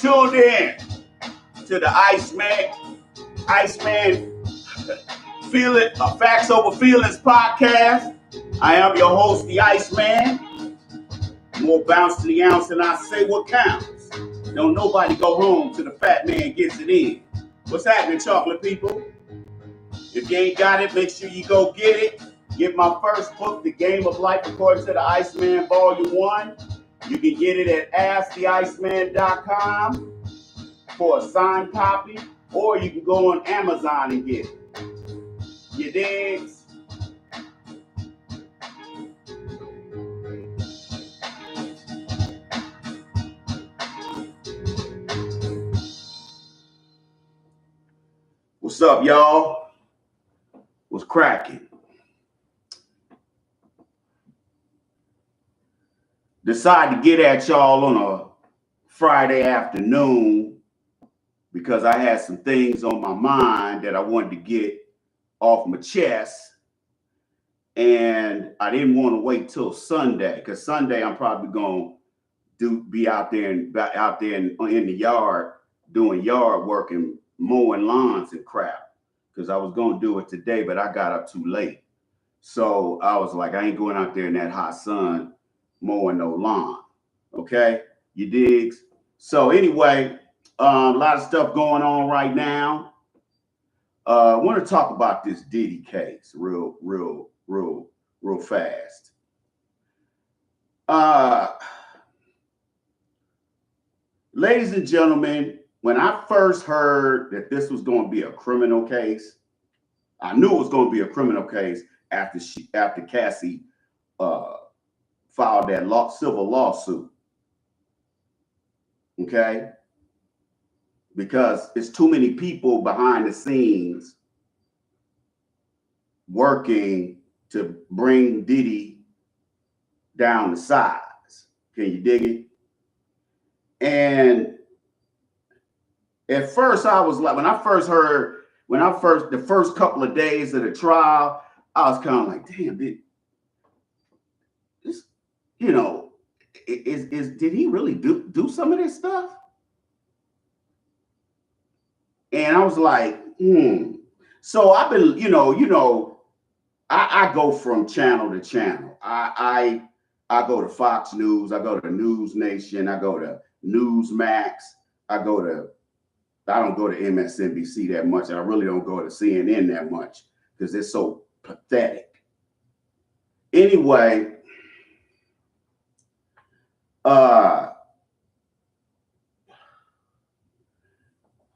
tuned in to the Iceman Facts Over Feelings podcast. I am your host, the Iceman. More bounce to the ounce than I say what counts. Don't nobody go home till the fat man gets it in. What's happening, chocolate people? If you ain't got it, make sure you go get it. Get my first book, The Game of Life According to the Iceman, Volume 1. You can get it at AskTheIceman.com for a signed copy, or you can go on Amazon and get it. You digs? What's up, y'all? What's cracking? Decided to get at y'all on a Friday afternoon because I had some things on my mind that I wanted to get off my chest, and I didn't want to wait till Sunday because Sunday I'm probably gonna be out there in the yard doing yard work and mowing lawns and crap, because I was gonna do it today, but I got up too late. So I was like, I ain't going out there in that hot sun mowing no lawn. Okay, you digs? So anyway, a lot of stuff going on right now. I want to talk about this Diddy case real fast. Ladies and gentlemen, when I first heard that this was going to be a criminal case, I knew it was going to be a criminal case after Cassie filed that civil lawsuit. Okay? Because it's too many people behind the scenes working to bring Diddy down the size. Can you dig it? And at first I was like, the first couple of days of the trial, I was kind of like, damn, did he really do some of this stuff? And I was like, So I've been, I go from channel to channel. I go to Fox News, I go to News Nation, I go to Newsmax, I don't go to MSNBC that much, and I really don't go to CNN that much because they're so pathetic. Anyway,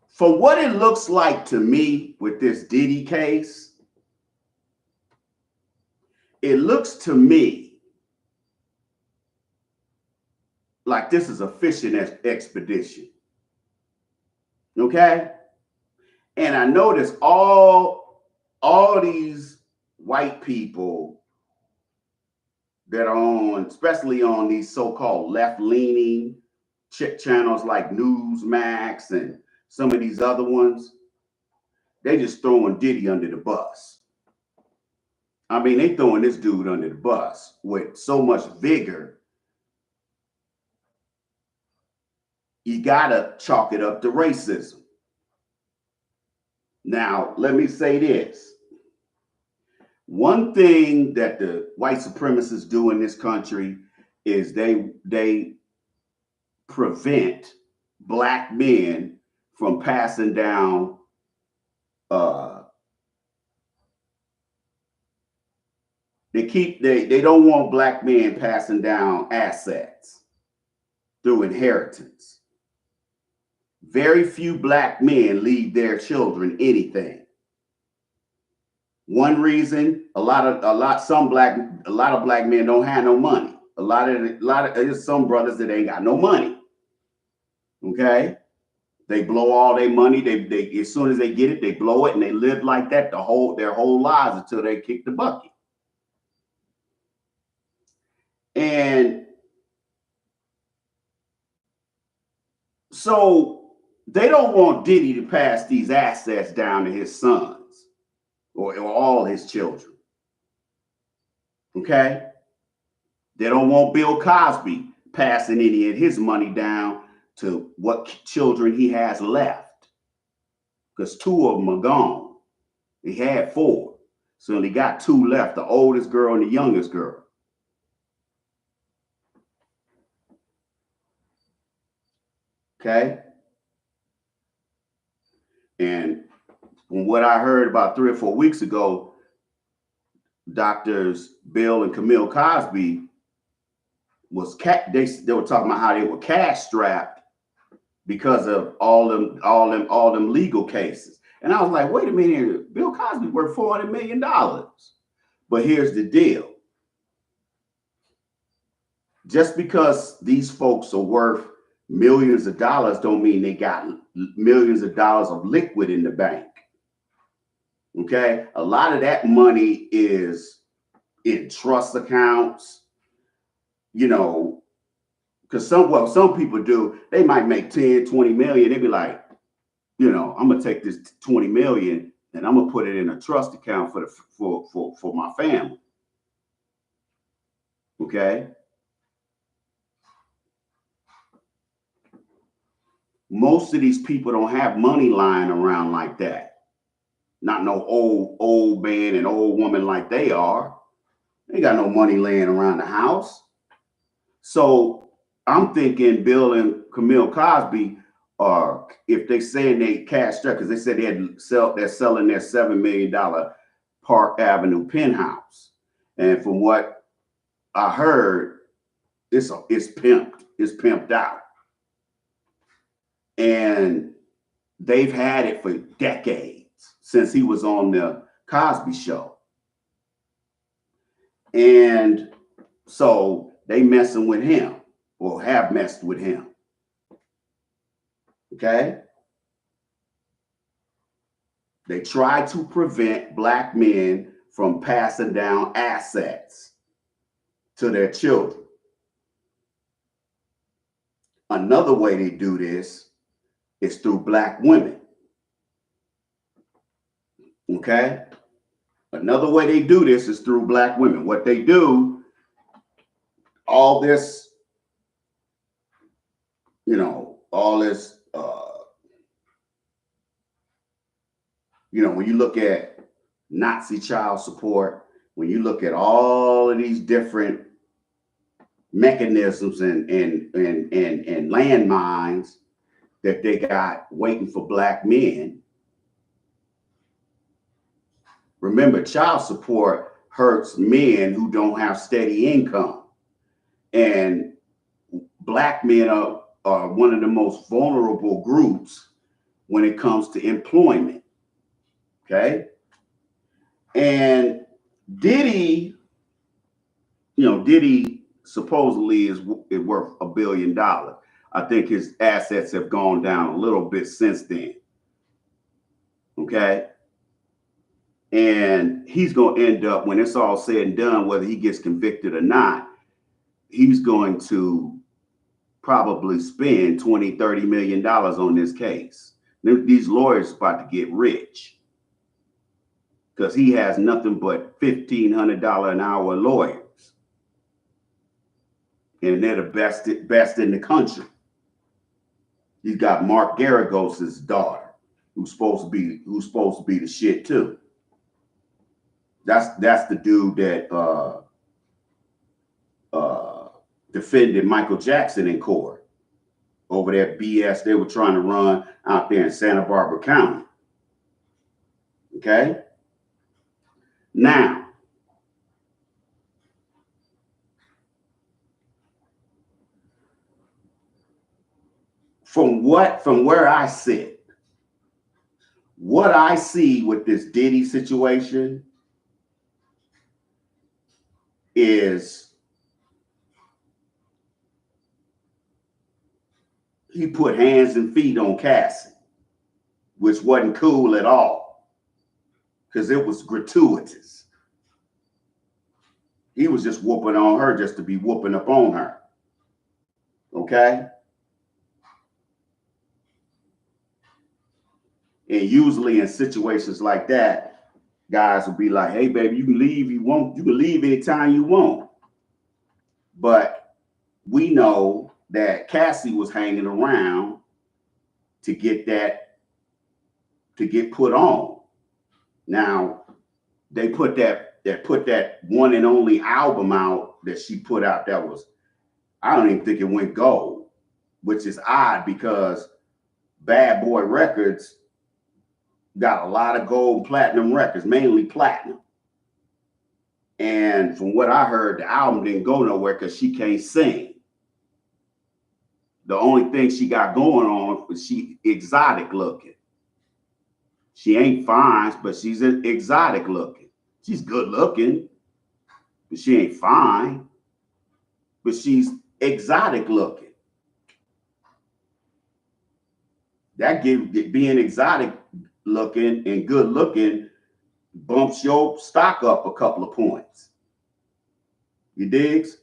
for what it looks like to me with this Diddy case, it looks to me like this is a fishing expedition. Okay? And I notice all these white people that are on, especially on these so-called left-leaning channels like Newsmax and some of these other ones, they just throwing Diddy under the bus. I mean, they throwing this dude under the bus with so much vigor. You gotta chalk it up to racism. Now, let me say this. One thing that the white supremacists do in this country is they prevent black men from passing down they don't want black men passing down assets through inheritance. Very few black men leave their children anything. One reason, a lot of black men don't have no money. There's some brothers that ain't got no money. Okay? They blow all their money. They as soon as they get it, they blow it, and they live like that their whole lives until they kick the bucket. And so they don't want Diddy to pass these assets down to his sons or all his children. Okay? They don't want Bill Cosby passing any of his money down to what children he has left, because 2 of them are gone. He had 4, so he got 2 left, the oldest girl and the youngest girl. Okay? And from what I heard about 3 or 4 weeks ago, Doctors Bill and Camille Cosby was they were talking about how they were cash strapped because of all them legal cases. And I was like, wait a minute, Bill Cosby worth $400 million. But here's the deal. Just because these folks are worth millions of dollars don't mean they got millions of dollars of liquid in the bank. Okay? A lot of that money is in trust accounts, you know, because some people do, they might make 10, 20 million. They be like, you know, I'm gonna take this 20 million and I'm gonna put it in a trust account for my family. Okay. Most of these people don't have money lying around like that. Not no old man and old woman like they are. They got no money laying around the house. So I'm thinking Bill and Camille Cosby are, if they saying they cash strapped, because they said they're selling their $7 million Park Avenue penthouse. And from what I heard, it's pimped out. And they've had it for decades, since he was on the Cosby Show. And so they messing with him, or have messed with him. Okay? They try to prevent Black men from passing down assets to their children. Another way they do this is through Black women. Okay? Another way they do this is through Black women. What they do, all this, you know, all this, you know, when you look at Nazi child support, when you look at all of these different mechanisms and landmines that they got waiting for Black men, remember, child support hurts men who don't have steady income. And Black men are one of the most vulnerable groups when it comes to employment. Okay? And Diddy supposedly is worth $1 billion. I think his assets have gone down a little bit since then. Okay? And he's going to end up, when it's all said and done, whether he gets convicted or not, he's going to probably spend $20, $30 million on this case. These lawyers are about to get rich, because he has nothing but $1,500 an hour lawyers. And they're the best in the country. He's got Mark Garagos's daughter, who's supposed to be the shit too. That's the dude that defended Michael Jackson in court over that BS they were trying to run out there in Santa Barbara County. Okay? Now, from where I sit, what I see with this Diddy situation is he put hands and feet on Cassie, which wasn't cool at all, because it was gratuitous. He was just whooping on her just to be whooping up on her. Okay? And usually in situations like that, guys will be like, hey, baby, you can leave you can leave anytime you want. But we know that Cassie was hanging around to get put on. Now they put that one and only album out that she put out that was, I don't even think it went gold, which is odd because Bad Boy Records got a lot of gold and platinum records, mainly platinum. And from what I heard, the album didn't go nowhere because she can't sing. The only thing she got going on is she exotic looking. She ain't fine, but she's exotic looking. She's good looking, but she ain't fine. But she's exotic looking. That being exotic looking and good looking bumps your stock up a couple of points. You digs?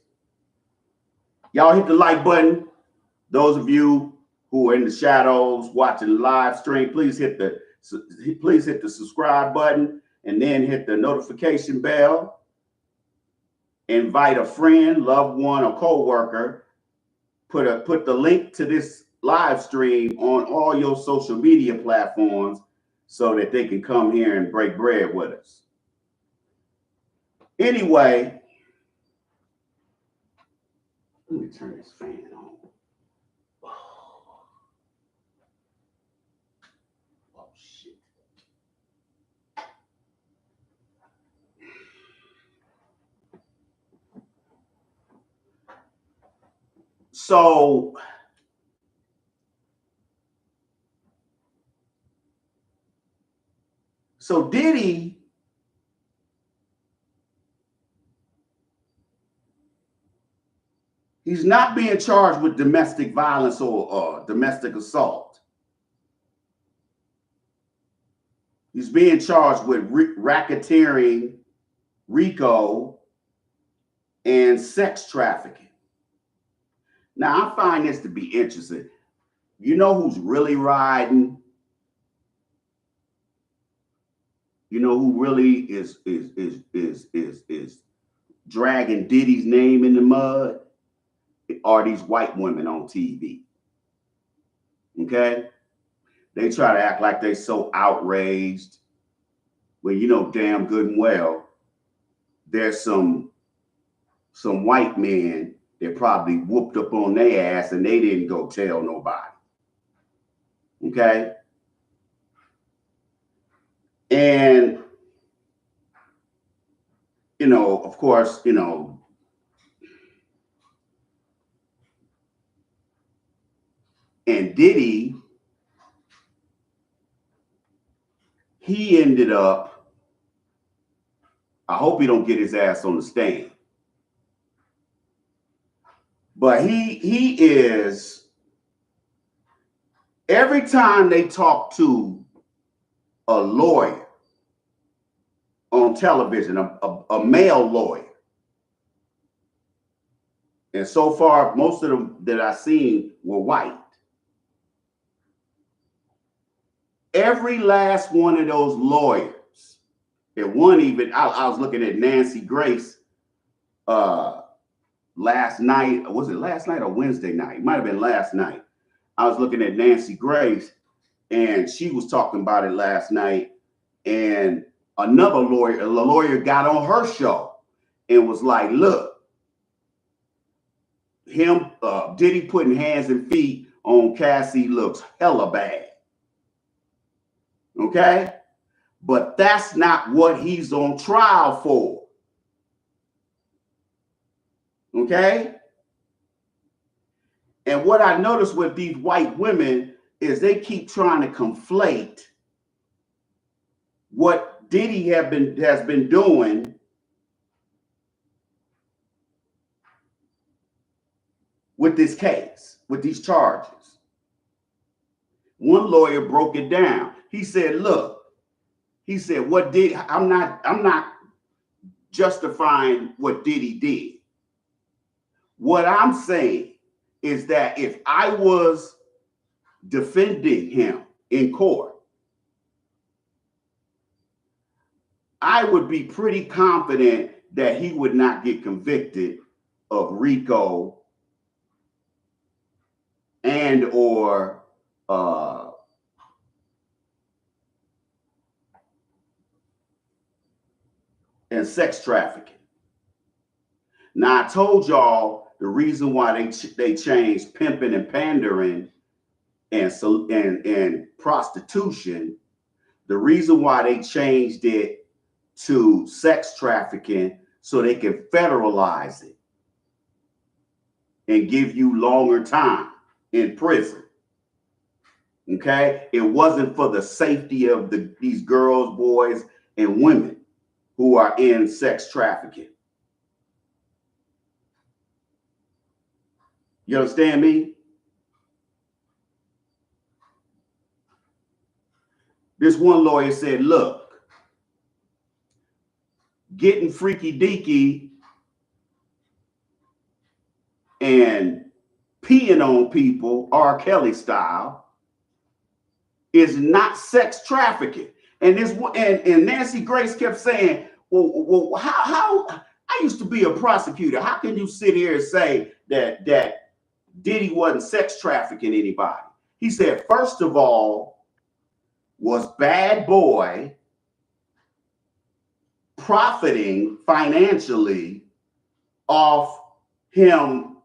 Y'all hit the like button. Those of you who are in the shadows watching the live stream, please hit the subscribe button and then hit the notification bell. Invite a friend, loved one, or co-worker. Put the link to this live stream on all your social media platforms so that they can come here and break bread with us. Anyway, let me turn this fan on. Oh shit. So Diddy he's not being charged with domestic violence or domestic assault. He's being charged with racketeering, RICO, and sex trafficking. Now, I find this to be interesting. You know who's really riding? You know who really is dragging Diddy's name in the mud? Are these white women on TV. Okay? They try to act like they're so outraged when you know damn good and well there's some white men that probably whooped up on their ass and they didn't go tell nobody. Okay? And, you know, of course, you know, and Diddy, he ended up, I hope he don't get his ass on the stand. But he is, every time they talk to a lawyer on television, a male lawyer, and so far, most of them that I've seen were white. Every last one of those lawyers, and one even, I was looking at Nancy Grace last night. Was it last night or Wednesday night? It might have been last night. I was looking at Nancy Grace, and she was talking about it last night. And another lawyer, a lawyer got on her show and was like, look, Diddy putting hands and feet on Cassie looks hella bad. Okay? But that's not what he's on trial for. Okay? And what I noticed with these white women is they keep trying to conflate what Diddy has been doing with this case, with these charges. One lawyer broke it down. He said, look, he said, I'm not justifying what Diddy did. What I'm saying is that if I was defending him in court, I would be pretty confident that he would not get convicted of RICO and or and sex trafficking. Now I told y'all the reason why they changed pimping and pandering and prostitution. The reason why they changed it to sex trafficking so they can federalize it and give you longer time in prison. Okay, it wasn't for the safety of these girls, boys, and women who are in sex trafficking. You understand me? This one lawyer said, look, getting freaky deaky and peeing on people, R. Kelly style, is not sex trafficking. And Nancy Grace kept saying, well, how I used to be a prosecutor. How can you sit here and say that Diddy wasn't sex trafficking anybody? He said, first of all, was Bad Boy profiting financially off him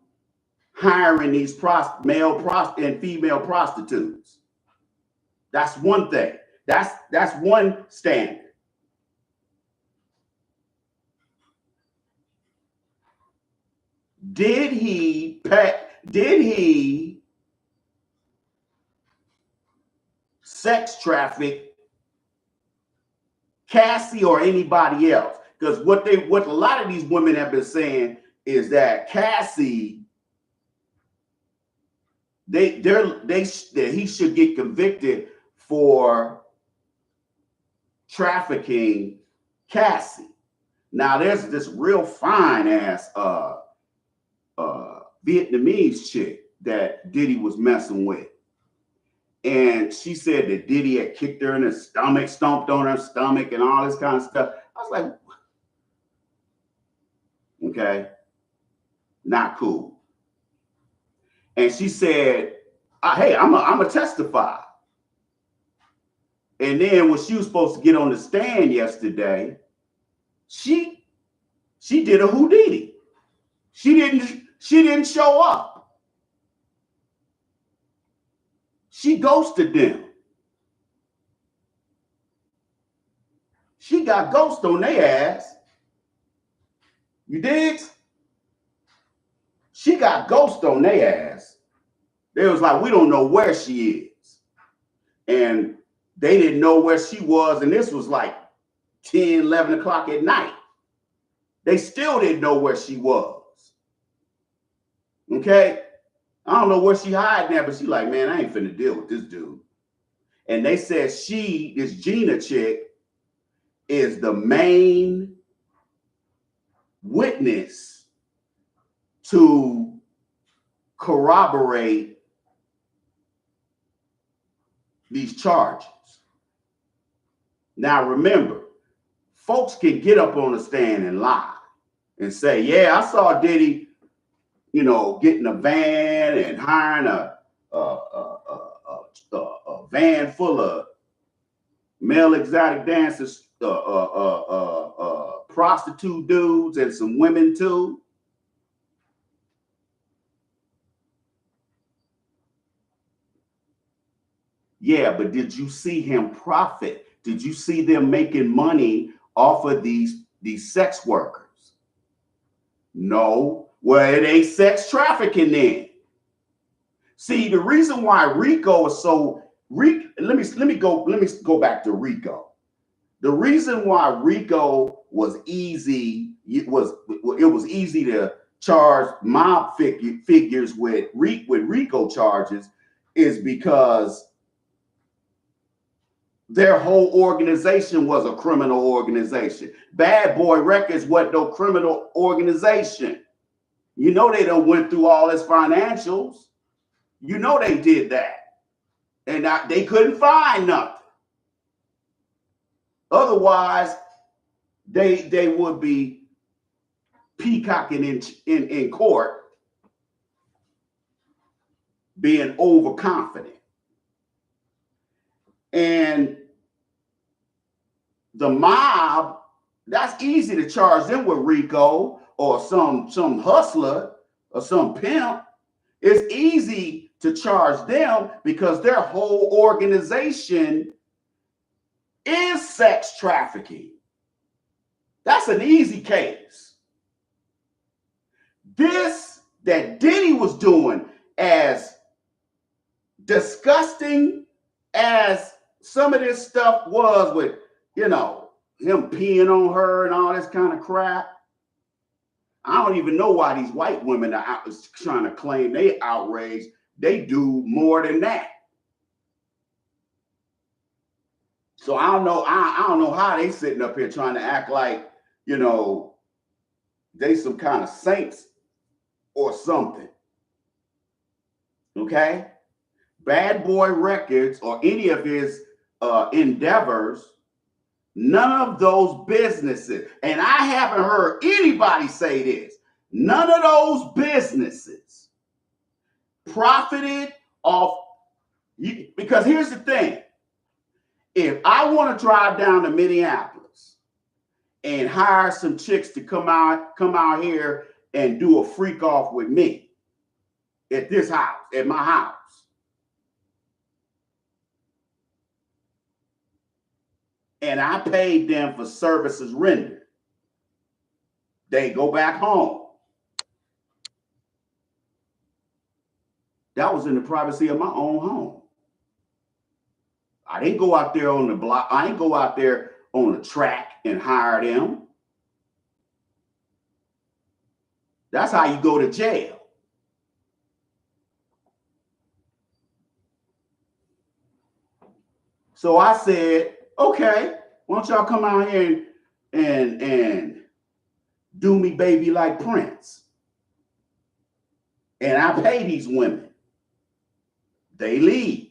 hiring these male and female prostitutes? That's one thing. That's one standard. Did he sex traffic Cassie or anybody else? Because what a lot of these women have been saying is that Cassie, that he should get convicted for trafficking Cassie. Now there's this real fine ass Vietnamese chick that Diddy was messing with. And she said that Diddy had kicked her in the stomach, stomped on her stomach, and all this kind of stuff. I was like, okay, not cool. And she said, hey, I'm a testify. And then when she was supposed to get on the stand yesterday, she did a Houdini. She didn't show up. She ghosted them. She got ghost on their ass. You dig? She got ghost on their ass. They was like, we don't know where she is. And they didn't know where she was. And this was like 10, 11 o'clock at night. They still didn't know where she was. Okay? I don't know where she hiding at, but she like, man, I ain't finna deal with this dude. And they said this Gina chick, is the main witness to corroborate these charges. Now remember, folks can get up on the stand and lie and say, yeah, I saw Diddy, getting a van and hiring a van full of male exotic dancers, prostitute dudes, and some women too. Yeah, but did you see him profit? Did you see them making money off of these sex workers? No. Well, it ain't sex trafficking then. See, the reason why RICO is so let me go back to RICO. The reason why RICO was easy, it was easy to charge mob figures with RICO charges, is because their whole organization was a criminal organization. Bad Boy Records wasn't no criminal organization. They done went through all his financials. They did that. And they couldn't find nothing. Otherwise, they would be peacocking in court being overconfident. And the mob, that's easy to charge them with RICO or some hustler or some pimp. It's easy to charge them because their whole organization is sex trafficking. That's an easy case. This that Diddy was doing, as disgusting as some of this stuff was with, him peeing on her and all this kind of crap. I don't even know why these white women are out trying to claim they outraged. They do more than that. So I don't know. I don't know how they sitting up here trying to act like, they some kind of saints or something. Okay? Bad Boy Records or any of his endeavors, none of those businesses, and I haven't heard anybody say this, none of those businesses profited off, because here's the thing. If I want to drive down to Minneapolis and hire some chicks to come out here and do a freak off with me at this house, at my house, and I paid them for services rendered, they go back home. That was in the privacy of my own home. I didn't go out there on the block. I didn't go out there on the track and hire them. That's how you go to jail. So I said, okay, why don't y'all come out here and do me baby like Prince? And I pay these women. They leave.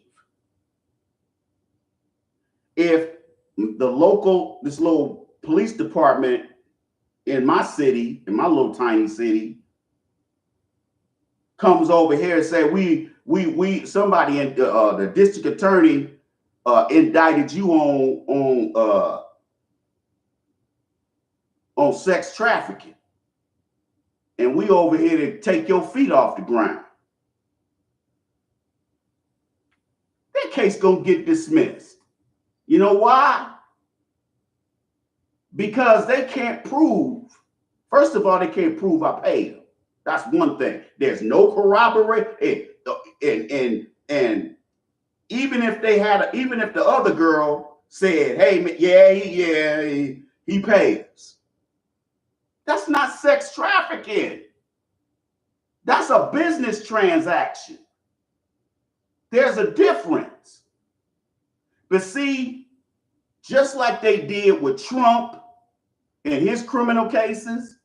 If this little police department in my city, in my little tiny city, comes over here and say, somebody in the district attorney indicted you on sex trafficking, and we over here to take your feet off the ground, that case gonna get dismissed. You know why? Because they can't prove. First of all, they can't prove I paid them. That's one thing. There's no corroboration, and even if the other girl said, "Hey, he pays," that's not sex trafficking. That's a business transaction. There's a difference. But see, just like they did with Trump in his criminal cases,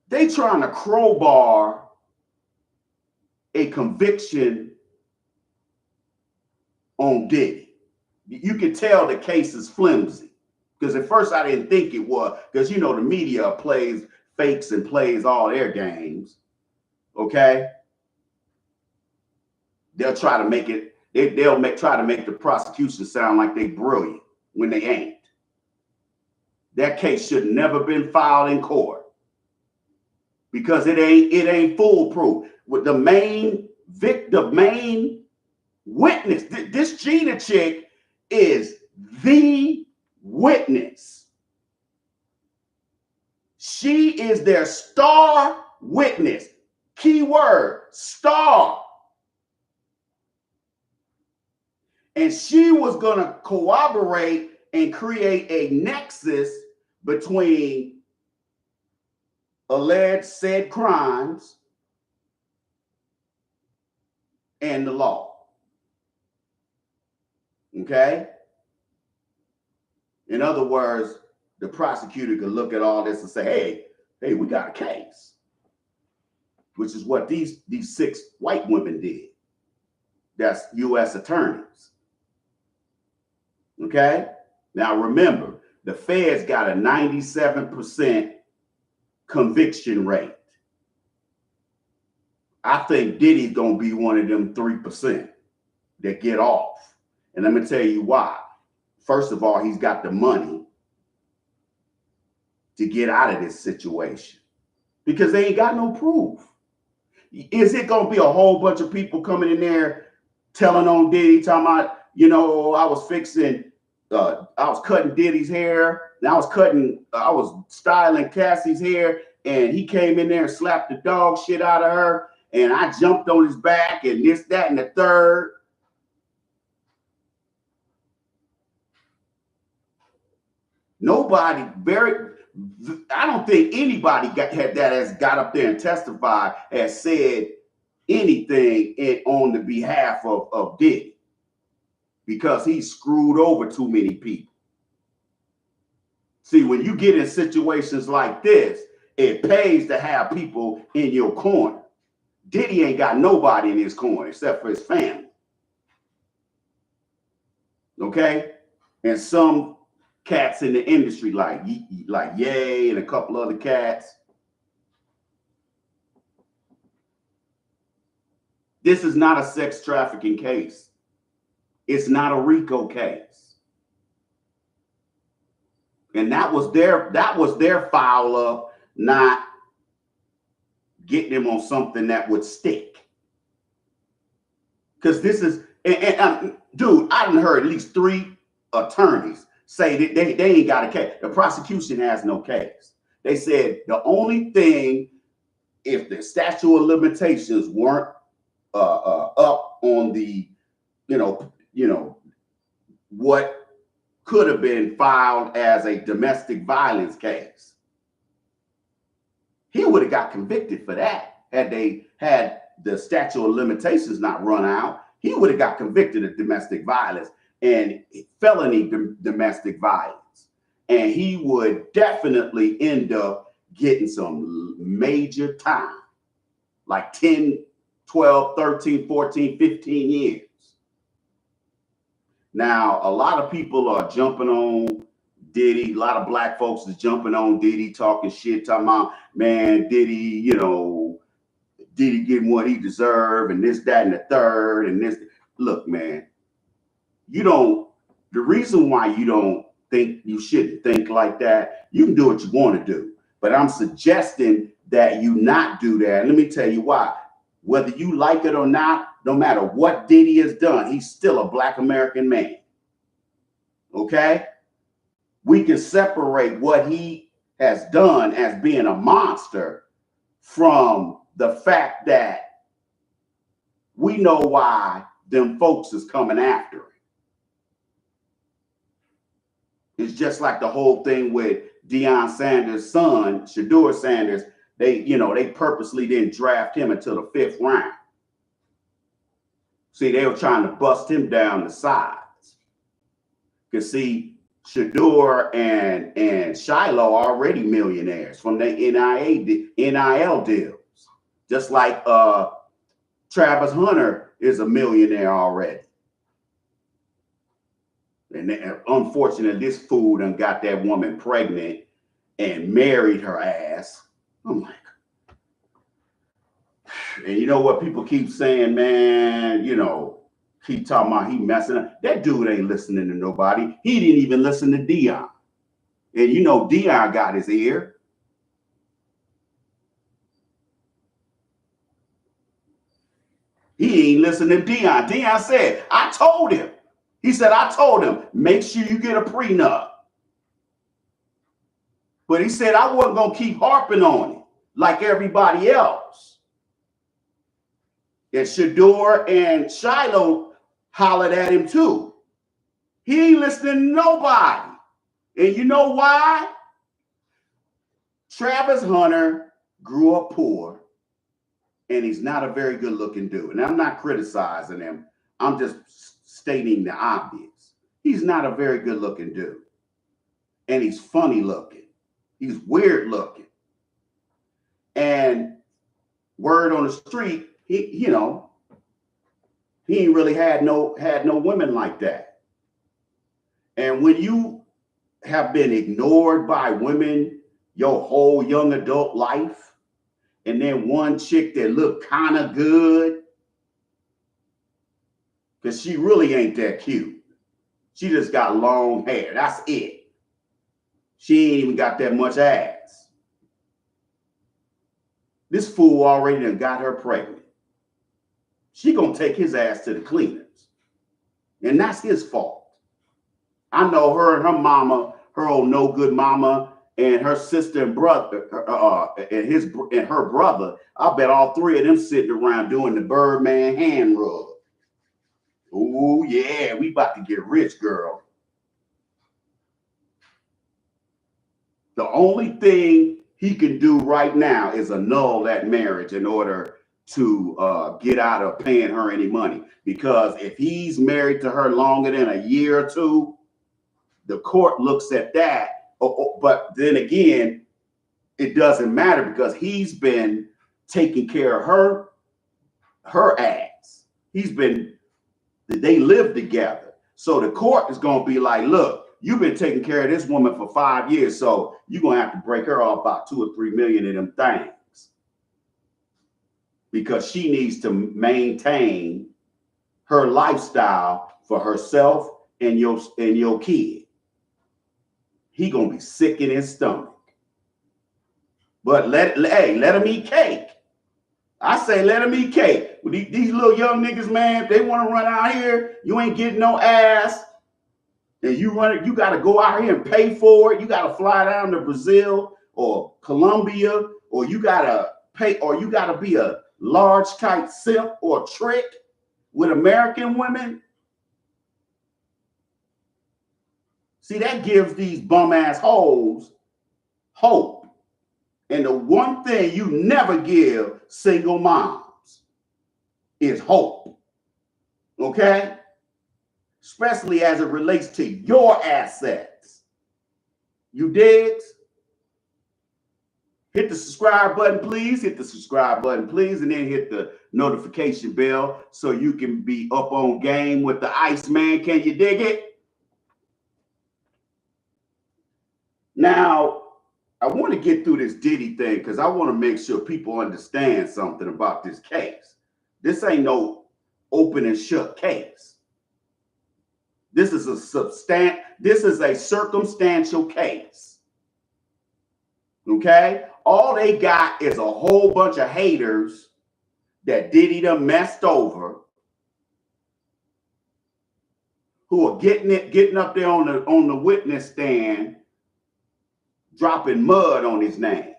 they trying to crowbar a conviction on Diddy. You can tell the case is flimsy, because at first I didn't think it was, because the media plays fakes and plays all their games. Okay? They'll try to make it. Try to make the prosecution sound like they brilliant when they ain't. That case should never been filed in court, because it ain't foolproof. With the main witness, this Gina chick is the witness. She is their star witness. Keyword, star. And she was going to corroborate and create a nexus between alleged said crimes and the law. Okay? In other words, the prosecutor could look at all this and say, hey, we got a case. Which is what these 6 white women did. That's U.S. attorneys. Okay? Now remember, the feds got a 97% conviction rate. I think Diddy's gonna be one of them 3% that get off. And let me tell you why. First of all, he's got the money to get out of this situation because they ain't got no proof. Is it gonna be a whole bunch of people coming in there telling on Diddy, talking about, I was cutting Diddy's hair, and I was styling Cassie's hair, and he came in there and slapped the dog shit out of her, and I jumped on his back, and this, that, and the third. I don't think anybody has got up there and testified has said anything on the behalf of Diddy, because he screwed over too many people. See, when you get in situations like this, it pays to have people in your corner. Diddy ain't got nobody in his corner except for his family. Okay? And some cats in the industry like Ye and a couple other cats. This is not a sex trafficking case. It's not a RICO case. And that was their foul up, not getting them on something that would stick. Because this is, dude, I done heard at least 3 attorneys say that they ain't got a case. The prosecution has no case. They said the only thing, if the statute of limitations weren't up on the, what could have been filed as a domestic violence case, he would have got convicted for that. Had the statute of limitations not run out, he would have got convicted of domestic violence and felony domestic violence. And he would definitely end up getting some major time, like 10, 12, 13, 14, 15 years. Now, a lot of people are jumping on Diddy. A lot of black folks is jumping on Diddy, talking shit, talking about, man, Diddy, Diddy getting what he deserved, and this, that, and the third, and this. Look, man, the reason why you don't think you shouldn't think like that, you can do what you want to do. But I'm suggesting that you not do that. And let me tell you why. Whether you like it or not, no matter what Diddy has done, he's still a Black American man. Okay? We can separate what he has done as being a monster from the fact that we know why them folks is coming after him. It's just like the whole thing with Deion Sanders' son, Shedeur Sanders. They purposely didn't draft him until the 5th round. See, they were trying to bust him down the sides. Because see, Shedeur and Shiloh are already millionaires from the NIL deals. Just like Travis Hunter is a millionaire already. And unfortunately, this fool done got that woman pregnant and married her ass. I'm like, and you know what people keep saying, man, keep talking about he messing up. That dude ain't listening to nobody. He didn't even listen to Deion. And Deion got his ear. He ain't listening to Deion. Deion said, I told him. He said, I told him, make sure you get a prenup. But he said, I wasn't going to keep harping on it like everybody else. And Shedeur and Shiloh hollered at him too. He ain't listening to nobody. And you know why? Travis Hunter grew up poor, and he's not a very good looking dude. And I'm not criticizing him. I'm just stating the obvious. He's not a very good looking dude. And he's funny looking. He's weird looking. And word on the street, he ain't really had no women like that. And when you have been ignored by women your whole young adult life, and then one chick that looked kind of good, because she really ain't that cute. She just got long hair. That's it. She ain't even got that much ass. This fool already done got her pregnant. She gonna take his ass to the cleaners. And that's his fault. I know her and her mama, her old no good mama, and her sister and brother, and her brother. I bet all three of them sitting around doing the Birdman hand rub. Oh yeah, we about to get rich, girl. The only thing he can do right now is annul that marriage in order to get out of paying her any money. Because if he's married to her longer than a year or two, the court looks at that. But then again, it doesn't matter because he's been taking care of her ass. They live together. So the court is going to be like, look, you've been taking care of this woman for 5 years, so you're going to have to break her off about 2 or 3 million of them things. Because she needs to maintain her lifestyle for herself and your kid. He gonna be sick in his stomach. But let him eat cake. I say let him eat cake. These little young niggas, man, if they want to run out here, you ain't getting no ass. And you got to go out here and pay for it. You got to fly down to Brazil or Colombia, or you got to pay, or you got to be a large type simp or trick with American women. See, that gives these bum ass hoes hope. And the one thing you never give single moms is hope. Okay? Especially as it relates to your assets. You digs? Hit the subscribe button, please. Hit the subscribe button, please. And then hit the notification bell so you can be up on game with the Iceman. Can you dig it? Now, I want to get through this Diddy thing because I want to make sure people understand something about this case. This ain't no open and shut case. This is a circumstantial case. Okay? All they got is a whole bunch of haters that Diddy done messed over, who are getting up there on the witness stand, dropping mud on his name.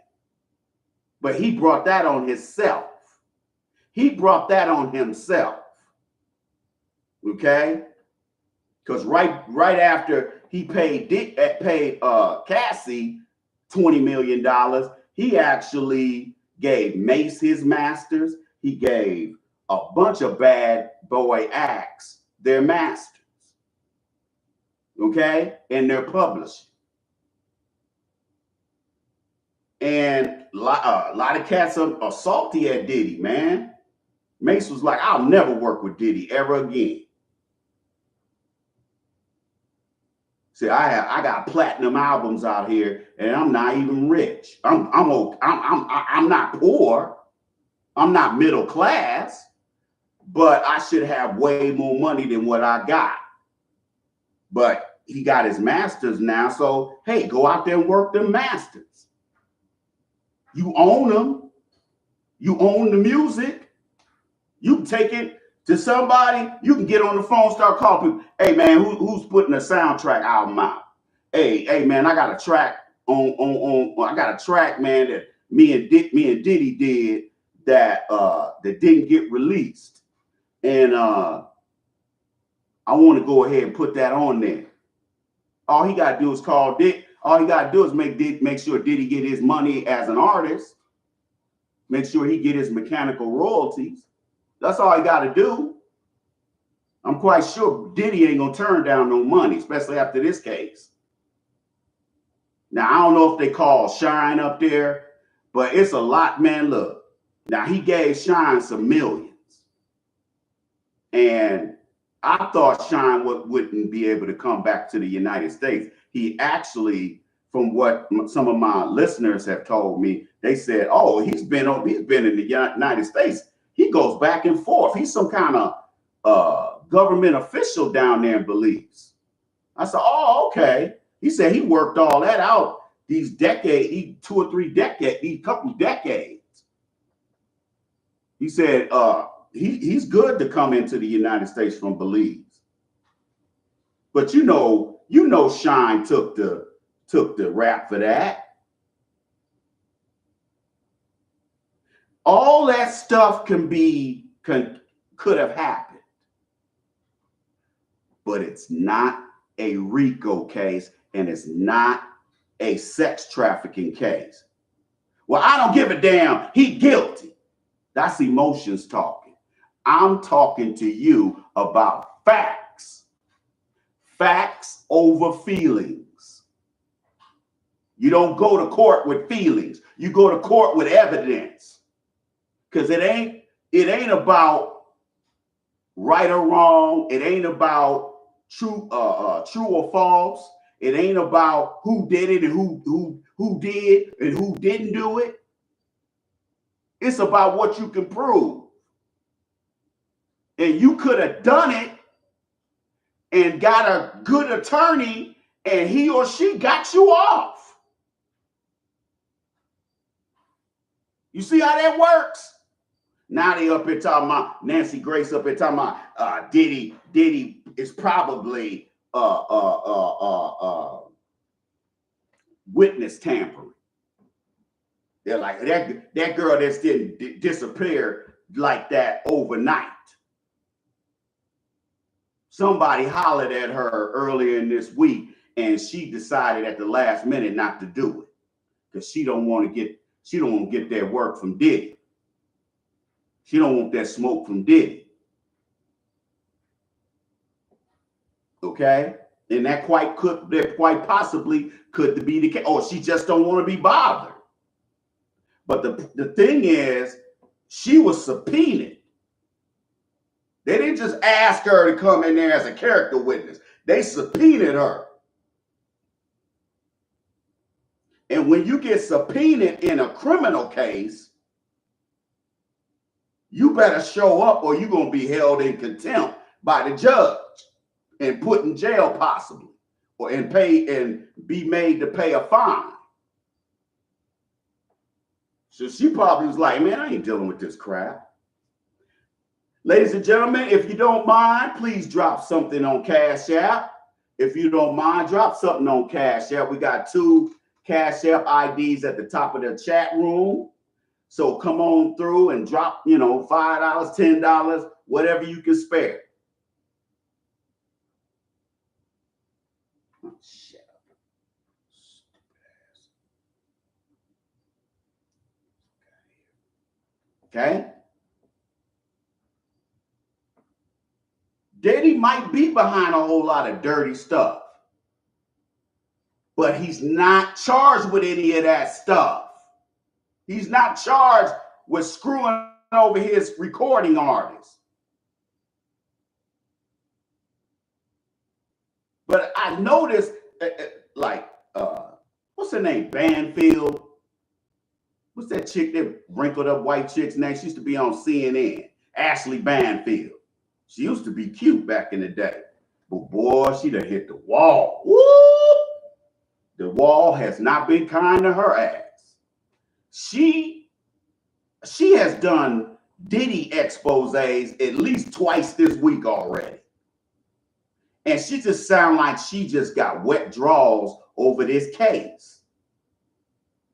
But he brought that on himself. He brought that on himself. Okay? Because right after he paid Cassie $20 million, he actually gave Mace his masters. He gave a bunch of bad boy acts their masters. Okay? And their publishing. And a lot of cats are salty at Diddy, man. Mace was like, I'll never work with Diddy ever again. See, I got platinum albums out here, and I'm not even rich. I'm not poor. I'm not middle class, but I should have way more money than what I got. But he got his masters now, so hey, go out there and work them masters. You own them. You own the music. You can take it to somebody. You can get on the phone, start calling people. Hey, man, who's putting a soundtrack album out? Hey, man, I got a track I got a track, man, that me and Diddy did that didn't get released. And I want to go ahead and put that on there. All he got to do is call Dick. All he got to do is make sure Diddy get his money as an artist. Make sure he get his mechanical royalties. That's all he got to do. I'm quite sure Diddy ain't going to turn down no money, especially after this case. Now, I don't know if they call Shine up there, but it's a lot, man. Look, now he gave Shine some millions. And I thought Shine wouldn't be able to come back to the United States. He actually from what some of my listeners have told me, they said, "Oh, he's been in the United States. He goes back and forth. He's some kind of government official down there in Belize." I said, "Oh, okay." He said he worked all that out these decades, 2 or 3 decades, these couple decades. He said he's good to come into the United States from Belize. But you know, Shine took the rap for that. All that stuff could have happened, but it's not a RICO case, and it's not a sex trafficking case. Well, I don't give a damn. He guilty. That's emotions talking. I'm talking to you about facts. Facts over feelings. You don't go to court with feelings. You go to court with evidence. Because it ain't about right or wrong. It ain't about true or false. It ain't about who did it and who did and who didn't do it. It's about what you can prove. And you could have done it and got a good attorney, and he or she got you off. You see how that works? Now they up here talking about Nancy Grace up here talking about Diddy is probably witness tampering. They're like, that girl just didn't disappear like that overnight. Somebody hollered at her earlier in this week, and she decided at the last minute not to do it because she don't want to get that work from Diddy. She don't want that smoke from Diddy. Okay? And that quite possibly could be the case. Or she just don't want to be bothered. But the thing is, she was subpoenaed. They didn't just ask her to come in there as a character witness. They subpoenaed her. And when you get subpoenaed in a criminal case, you better show up or you're going to be held in contempt by the judge and put in jail possibly, and be made to pay a fine. So she probably was like, man, I ain't dealing with this crap. Ladies and gentlemen, if you don't mind, please drop something on Cash App. If you don't mind, drop something on Cash App. We got 2 Cash App IDs at the top of the chat room. So come on through and drop, $5, $10, whatever you can spare. Oh, shut up. Okay? Diddy might be behind a whole lot of dirty stuff, but he's not charged with any of that stuff. He's not charged with screwing over his recording artists. But I noticed, what's her name? Banfield. What's that chick, that wrinkled up white chick's name? She used to be on CNN. Ashley Banfield. She used to be cute back in the day. But boy, she done hit the wall. Woo! The wall has not been kind to her ass. She has done Diddy exposés at least twice this week already. And she just sounds like she just got wet draws over this case.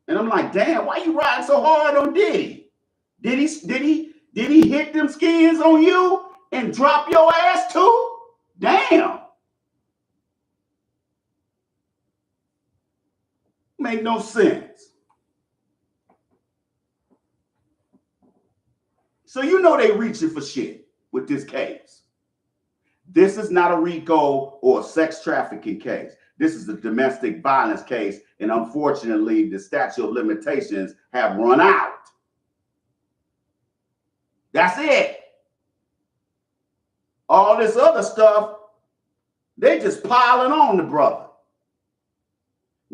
And I'm like, damn, why you riding so hard on Diddy? Did he hit them skins on you and drop your ass too? Damn. Make no sense. So they reaching for shit with this case. This is not a RICO or a sex trafficking case. This is a domestic violence case, and unfortunately, the statute of limitations have run out. That's it. All this other stuff, they just piling on the brother.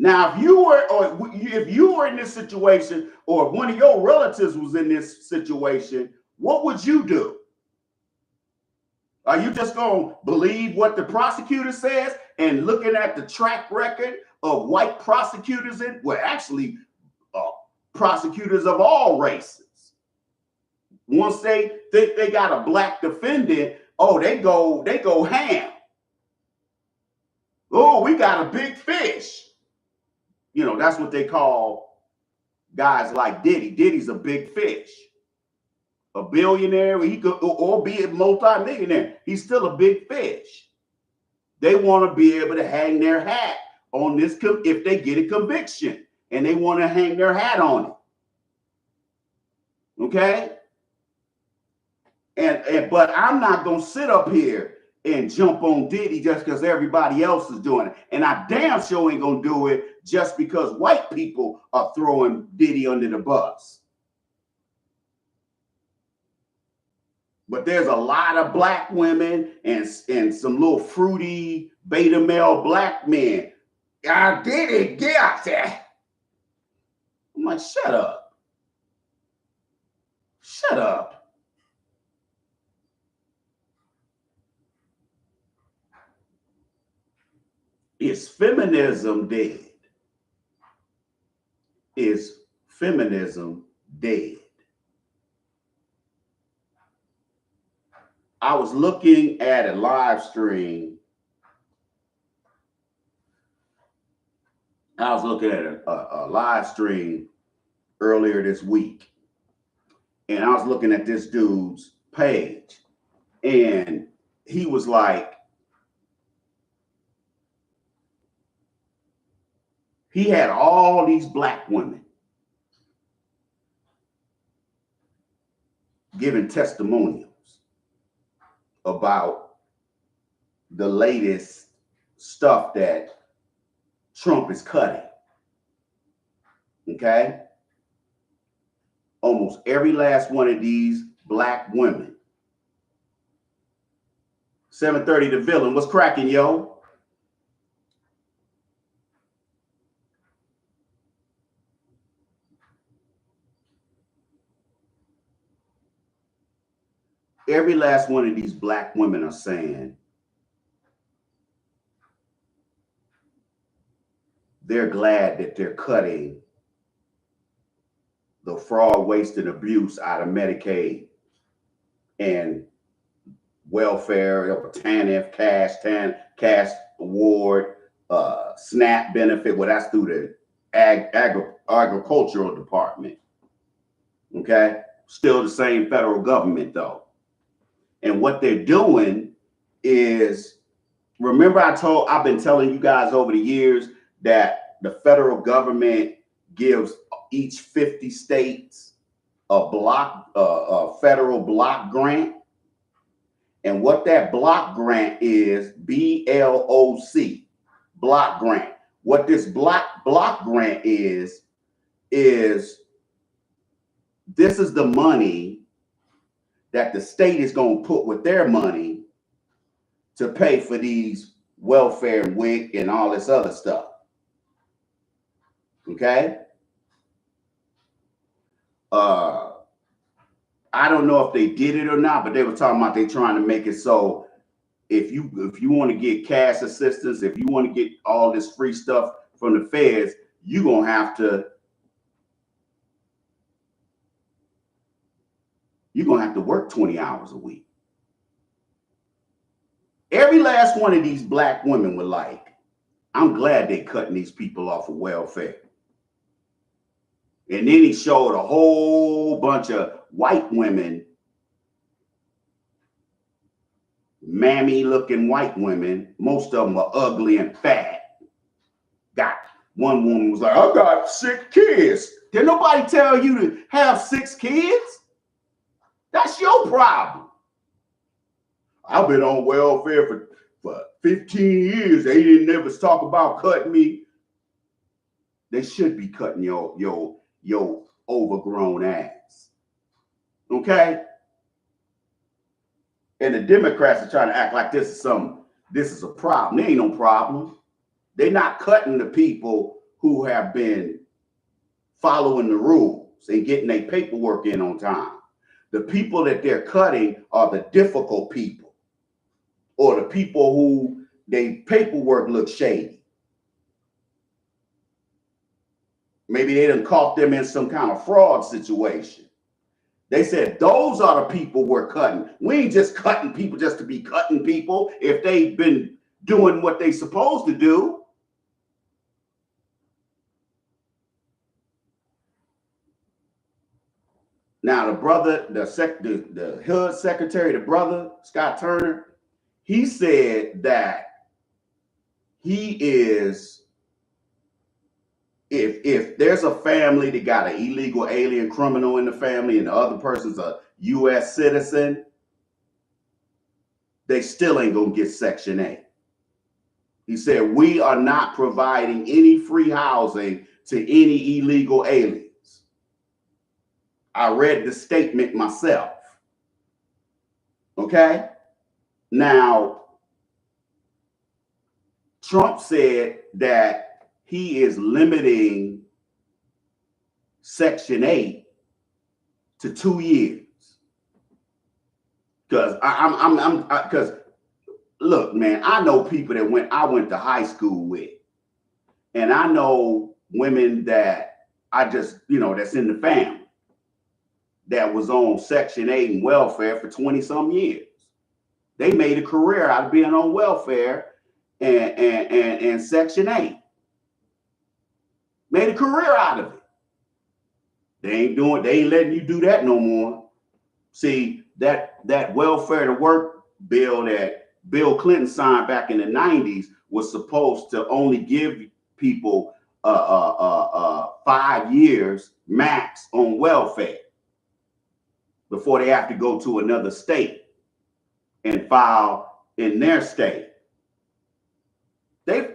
Now, if you were in this situation, or one of your relatives was in this situation, what would you do? Are you just going to believe what the prosecutor says and looking at the track record of white prosecutors actually prosecutors of all races? Once they think they got a black defendant, oh, they go ham. Oh, we got a big fish. You know, that's what they call guys like Diddy. Diddy's a big fish. A billionaire, he could, or be a multi-millionaire. He's still a big fish. They want to be able to hang their hat on this if they get a conviction, and they want to hang their hat on it. Okay? But I'm not gonna sit up here and jump on Diddy just because everybody else is doing it. And I damn sure ain't gonna do it just because white people are throwing Diddy under the bus. But there's a lot of black women and some little fruity beta male black men. I did it, get there. I'm like, shut up. Shut up. Is feminism dead? Is feminism dead? I was looking at a live stream. I was looking at a live stream earlier this week, and I was looking at this dude's page, and he was like, he had all these black women giving testimonials about the latest stuff that Trump is cutting. Okay? Almost every last one of these black women. 7:30 the villain. What's cracking, yo? Every last one of these black women are saying they're glad that they're cutting the fraud, waste, and abuse out of Medicaid and welfare, TANF, cash award, SNAP benefit. Well, that's through the agricultural department. Okay, still the same federal government though. And what they're doing is, remember I've been telling you guys over the years that the federal government gives each 50 states a federal block grant. And what that block grant is, BLOC, block grant. What this block grant is this is the money that the state is going to put with their money to pay for these welfare and WIC and all this other stuff. Okay? I don't know if they did it or not, but they were talking about they trying to make it so if you want to get cash assistance, if you want to get all this free stuff from the feds, you're going to have to work 20 hours a week. Every last one of these black women were like, I'm glad they cutting these people off of welfare. And then he showed a whole bunch of white women, mammy-looking white women. Most of them are ugly and fat. One woman was like, I got 6 kids. Did nobody tell you to have 6 kids? That's your problem. I've been on welfare for 15 years. They didn't never talk about cutting me. They should be cutting your overgrown ass. Okay? And the Democrats are trying to act like this is a problem. There ain't no problem. They're not cutting the people who have been following the rules and getting their paperwork in on time. The people that they're cutting are the difficult people, or the people who their paperwork looks shady. Maybe they done caught them in some kind of fraud situation. They said those are the people we're cutting. We ain't just cutting people just to be cutting people if they've been doing what they supposed to do. Now, the brother, the HUD secretary, the brother, Scott Turner, he said that he is, if there's a family that got an illegal alien criminal in the family and the other person's a U.S. citizen, they still ain't gonna get Section 8. He said, we are not providing any free housing to any illegal aliens. I read the statement myself. Okay? Now, Trump said that he is limiting Section 8 to 2 years. Because because look, man, I know people that I went to high school with, and I know women that I just, that's in the family that was on Section 8 and welfare for 20 some years. They made a career out of being on welfare and Section 8. Made a career out of it. They ain't letting you do that no more. See, that welfare to work bill that Bill Clinton signed back in the 90s was supposed to only give people 5 years max on welfare before they have to go to another state and file in their state.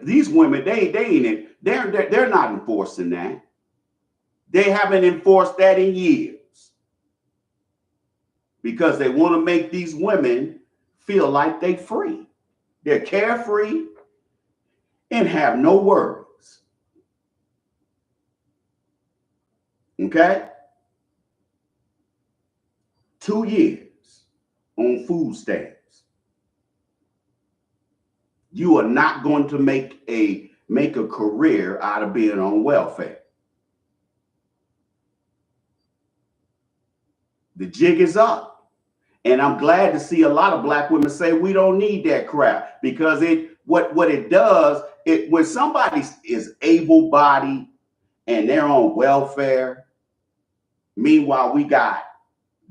These women, they're not enforcing that. They haven't enforced that in years because they want to make these women feel like they're free. They're carefree and have no worries. Okay? 2 years on food stamps. You are not going to make a career out of being on welfare. The jig is up. And I'm glad to see a lot of black women say we don't need that crap, because what it does, when somebody is able-bodied and they're on welfare, meanwhile we got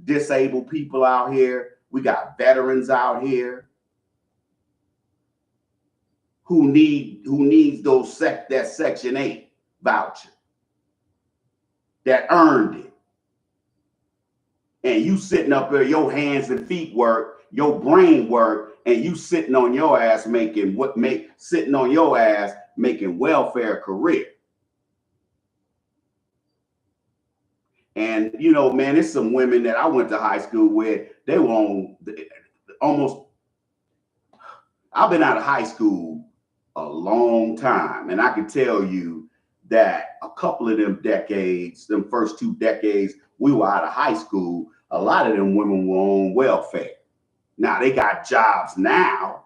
disabled people out here, we got veterans out here who needs that Section 8 voucher that earned it. And you sitting up there, your hands and feet work, your brain work, and you sitting on your ass making welfare career. And man, it's some women that I went to high school with. They were on almost. I've been out of high school a long time, and I can tell you that a couple of them first 2 decades, we were out of high school. A lot of them women were on welfare. Now they got jobs now,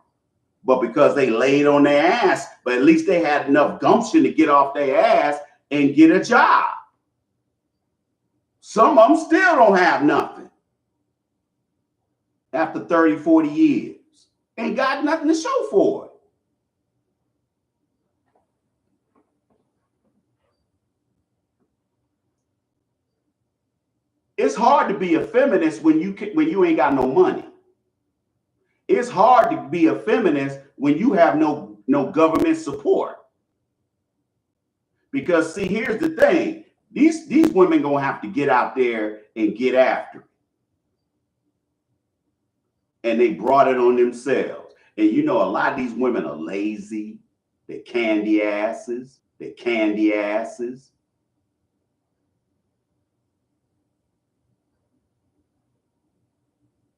but because they laid on their ass, but at least they had enough gumption to get off their ass and get a job. Some of them still don't have nothing after 30, 40 years. Ain't got nothing to show for it. It's hard to be a feminist when you ain't got no money. It's hard to be a feminist when you have no government support. Because see, here's the thing. These women gonna have to get out there and get after it. And they brought it on themselves. And a lot of these women are lazy. They're candy asses.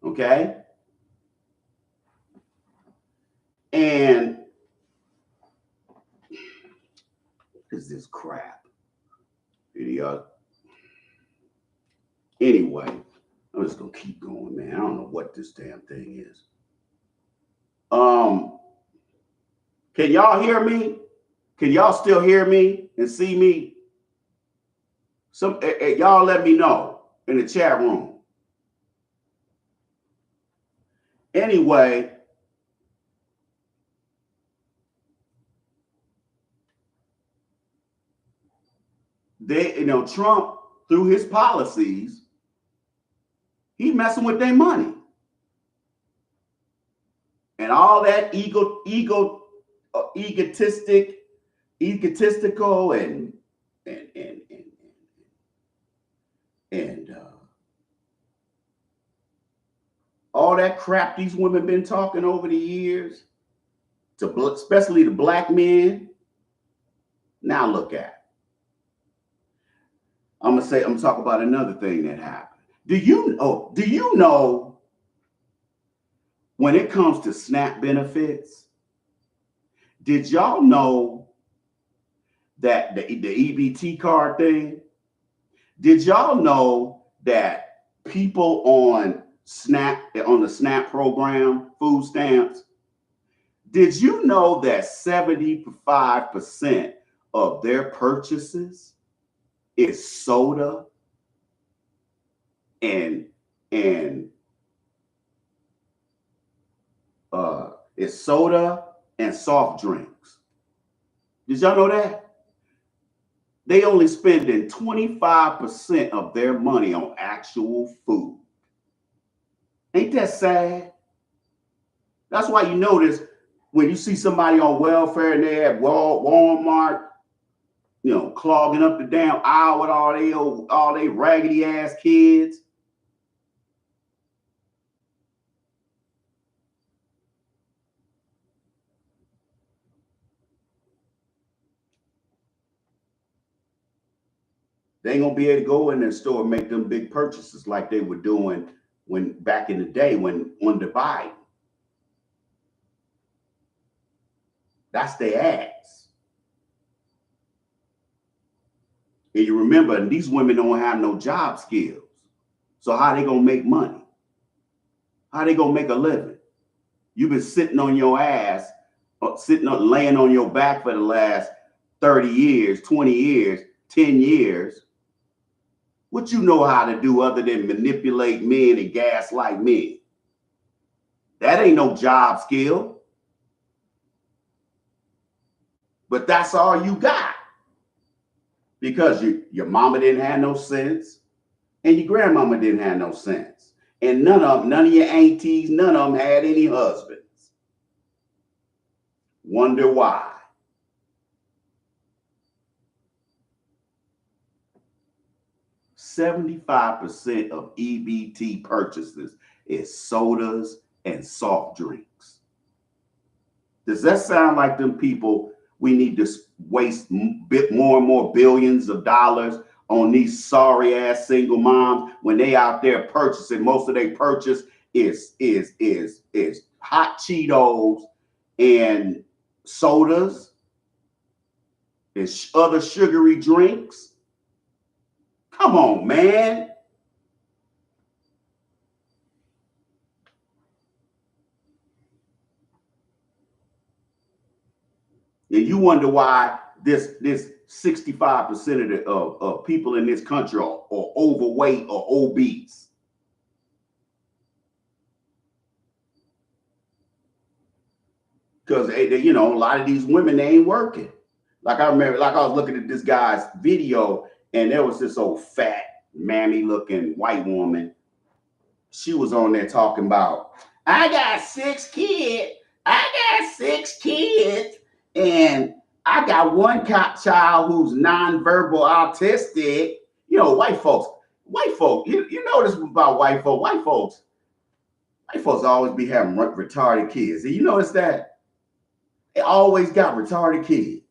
Okay? And is this crap? Idiot. Anyway, I'm just gonna keep going, man. I don't know what this damn thing is. Can y'all hear me? Can y'all still hear me and see me? Y'all let me know in the chat room. Anyway, Trump, through his policies, he messing with their money. And all that egotistical and all that crap these women been talking over the years, especially the black men. Now look at it. I'm gonna talk about another thing that happened. Do you know when it comes to SNAP benefits, did y'all know that the EBT card thing? Did y'all know that people on the SNAP program, food stamps, did you know that 75% of their purchases is soda and soft drinks? Did y'all know that? They only spending 25% of their money on actual food. Ain't that sad? That's why you notice when you see somebody on welfare and they're at Walmart, clogging up the damn aisle with all they raggedy ass kids. They ain't gonna be able to go in their store and make them big purchases like they were doing when back in the day when under Biden. That's their ass. And you remember, these women don't have no job skills. So how they gonna make money? How they gonna make a living? You've been sitting on your ass, laying on your back for the last 30 years, 20 years, 10 years. What you know how to do other than manipulate men and gaslight men? That ain't no job skill. But that's all you got. Because your mama didn't have no sense and your grandmama didn't have no sense. And none of your aunties, none of them had any husbands. Wonder why. %75% of EBT purchases is sodas and soft drinks. Does that sound like them people we need to waste more and more billions of dollars on these sorry ass single moms when they out there purchasing? Most of their purchase is hot Cheetos and sodas and other sugary drinks. Come on, man. And you wonder why this 65% of people in this country are overweight or obese. Because a lot of these women, they ain't working. Like I remember, I was looking at this guy's video, and there was this old fat, mammy-looking white woman. She was on there talking about, I got 6 kids. And I got one child who's nonverbal autistic. White folks, you know this about white folks. White folks always be having retarded kids. And you notice that? They always got retarded kids,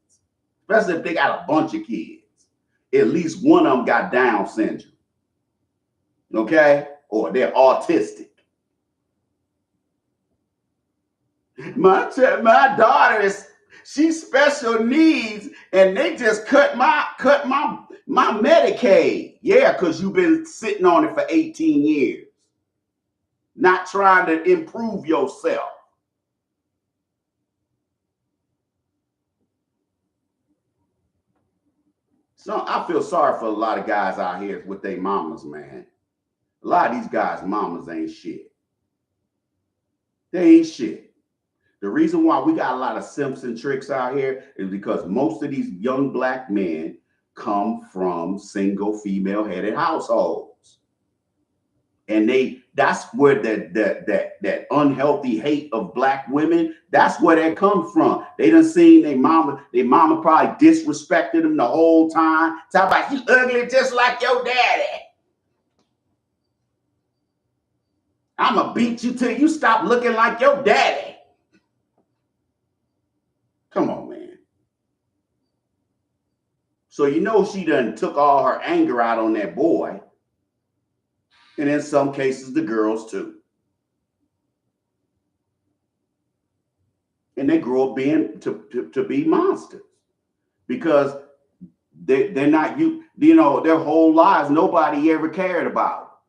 especially if they got a bunch of kids. At least one of them got Down syndrome. Okay? Or they're autistic. My daughter she's special needs And they just cut my Medicaid. Yeah, because you've been sitting on it for 18 years, not trying to improve yourself. So I feel sorry for a lot of guys out here with their mamas, man. A lot of these guys' mamas ain't shit. They ain't shit. The reason why we got a lot of simps and tricks out here is because most of these young black men come from single female headed households. And that's where that unhealthy hate of black women, that's where that comes from. They done seen their mama probably disrespected them the whole time. Talk about you ugly just like your daddy. I'ma beat you till you stop looking like your daddy. Come on, man. So you know she done took all her anger out on that boy. And in some cases, the girls too. And they grow up being to be monsters because they're not their whole lives nobody ever cared about.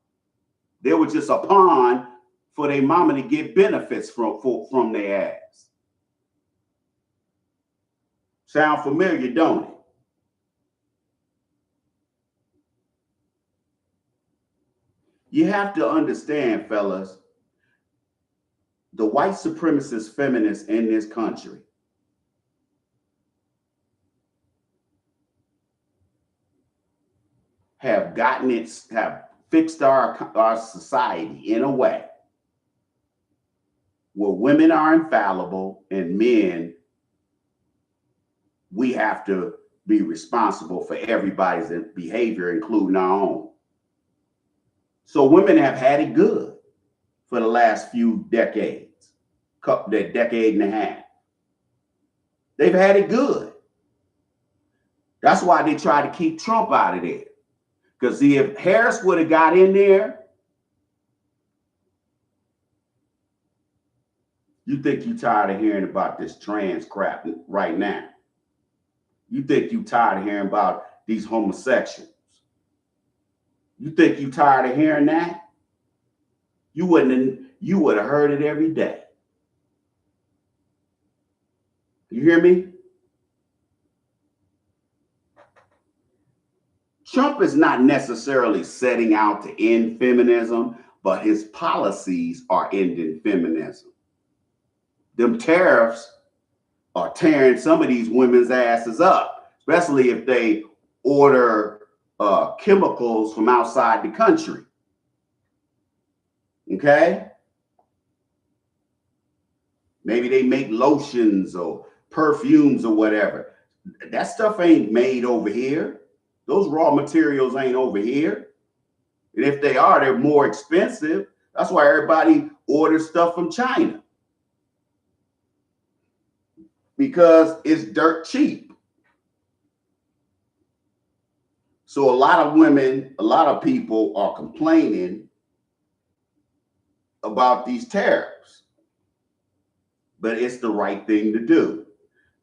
They were just a pawn for their mama to get benefits from their ass. Sound familiar, don't it? You have to understand, fellas, the white supremacist feminists in this country have fixed our society in a way where women are infallible and men, we have to be responsible for everybody's behavior, including our own. So women have had it good for the last few decades, that decade and a half. They've had it good. That's why they try to keep Trump out of there. Because see, if Harris would have got in there, you think you tired of hearing about this trans crap right now. You think you tired of hearing about these homosexuals. You think you tired of hearing that? You would have heard it every day. You hear me? Trump is not necessarily setting out to end feminism, but his policies are ending feminism. Them tariffs are tearing some of these women's asses up, especially if they order chemicals from outside the country. Okay? Maybe they make lotions or perfumes or whatever. That stuff ain't made over here. Those raw materials ain't over here. And if they are, they're more expensive. That's why everybody orders stuff from China. Because it's dirt cheap. So a lot of women, a lot of people are complaining about these tariffs. But it's the right thing to do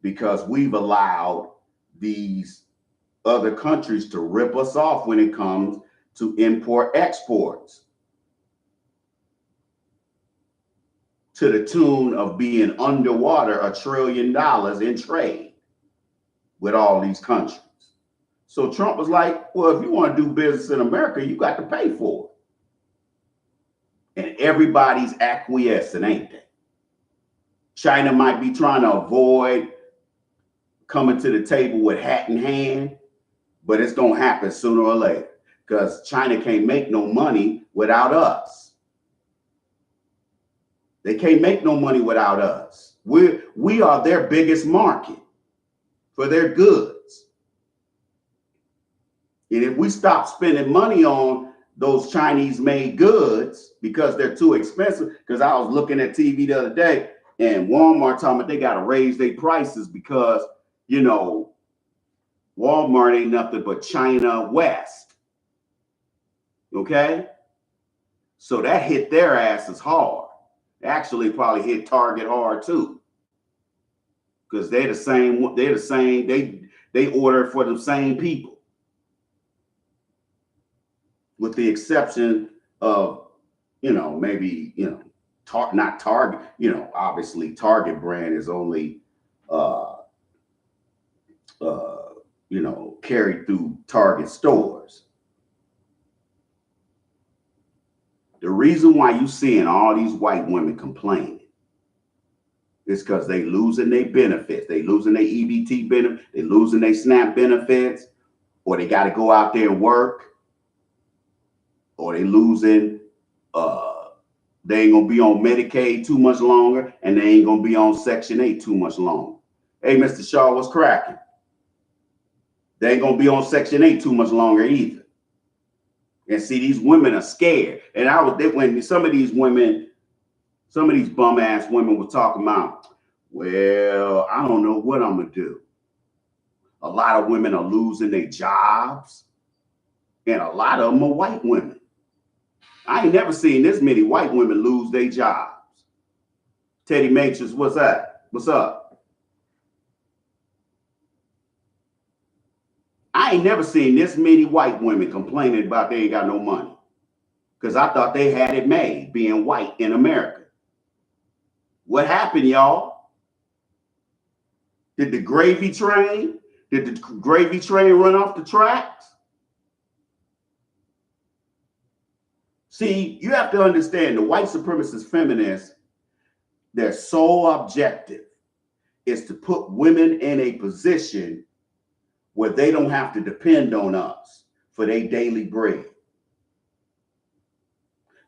because we've allowed these other countries to rip us off when it comes to import exports to the tune of being underwater $1 trillion in trade with all these countries. So Trump was like, well, if you want to do business in America, you got to pay for it. And everybody's acquiescing, ain't they? China might be trying to avoid coming to the table with hat in hand, but it's going to happen sooner or later because China can't make no money without us. They can't make no money without us. We are their biggest market for their goods. And if we stop spending money on those Chinese made goods because they're too expensive, because I was looking at TV the other day and Walmart talking about they got to raise their prices because, you know, Walmart ain't nothing but China West. Okay? So that hit their asses hard. Actually probably hit Target hard too. Because they're the same, They order for the same people, with the exception of, maybe, not Target. Obviously Target brand is only, carried through Target stores. The reason why you seeing all these white women complaining is because they losing their benefits. They losing their EBT benefit. They losing their SNAP benefits, or they got to go out there and work, or they losing, they ain't gonna be on Medicaid too much longer, and they ain't gonna be on Section 8 too much longer. Hey, Mr. Shaw, what's cracking? They ain't gonna be on Section 8 too much longer either. And see, these women are scared. And when some of these bum ass women were talking about, well, I don't know what I'm gonna do. A lot of women are losing their jobs, and a lot of them are white women. I ain't never seen this many white women lose their jobs. Teddy Matrix, what's that? What's up? I ain't never seen this many white women complaining about they ain't got no money, because I thought they had it made being white in America. What happened, y'all? Did the gravy train run off the tracks? See, you have to understand, the white supremacist feminists, their sole objective is to put women in a position where they don't have to depend on us for their daily bread.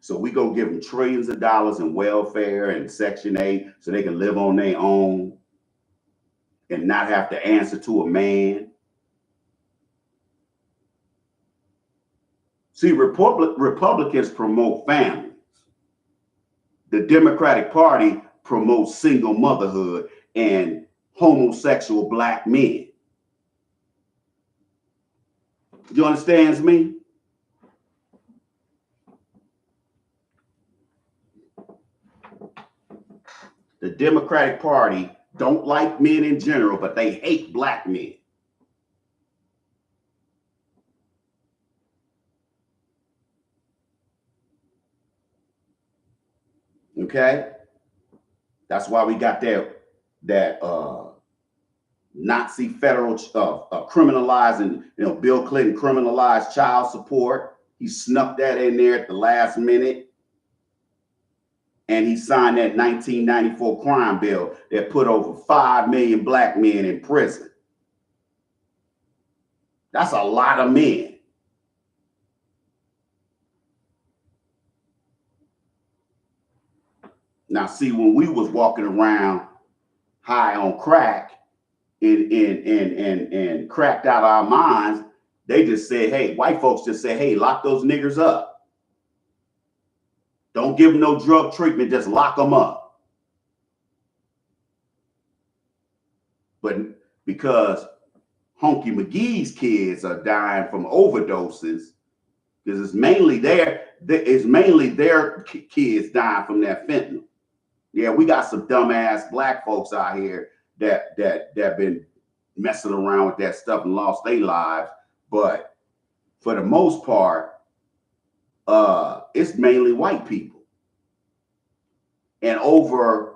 So we gonna give them trillions of dollars in welfare and Section 8 so they can live on their own and not have to answer to a man. See, Republicans promote families. The Democratic Party promotes single motherhood and homosexual black men. You understand me? The Democratic Party don't like men in general, but they hate black men. Okay? That's why we got that Nazi federal criminalizing, Bill Clinton criminalized child support. He snuck that in there at the last minute. And he signed that 1994 crime bill that put over 5 million black men in prison. That's a lot of men. Now, see, when we was walking around high on crack and cracked out our minds, they just said, hey, white folks just said, hey, lock those niggers up. Don't give them no drug treatment, just lock them up. But because Honky McGee's kids are dying from overdoses, because it's mainly their kids dying from that fentanyl. Yeah, we got some dumbass black folks out here that been messing around with that stuff and lost their lives. But for the most part, it's mainly white people. And over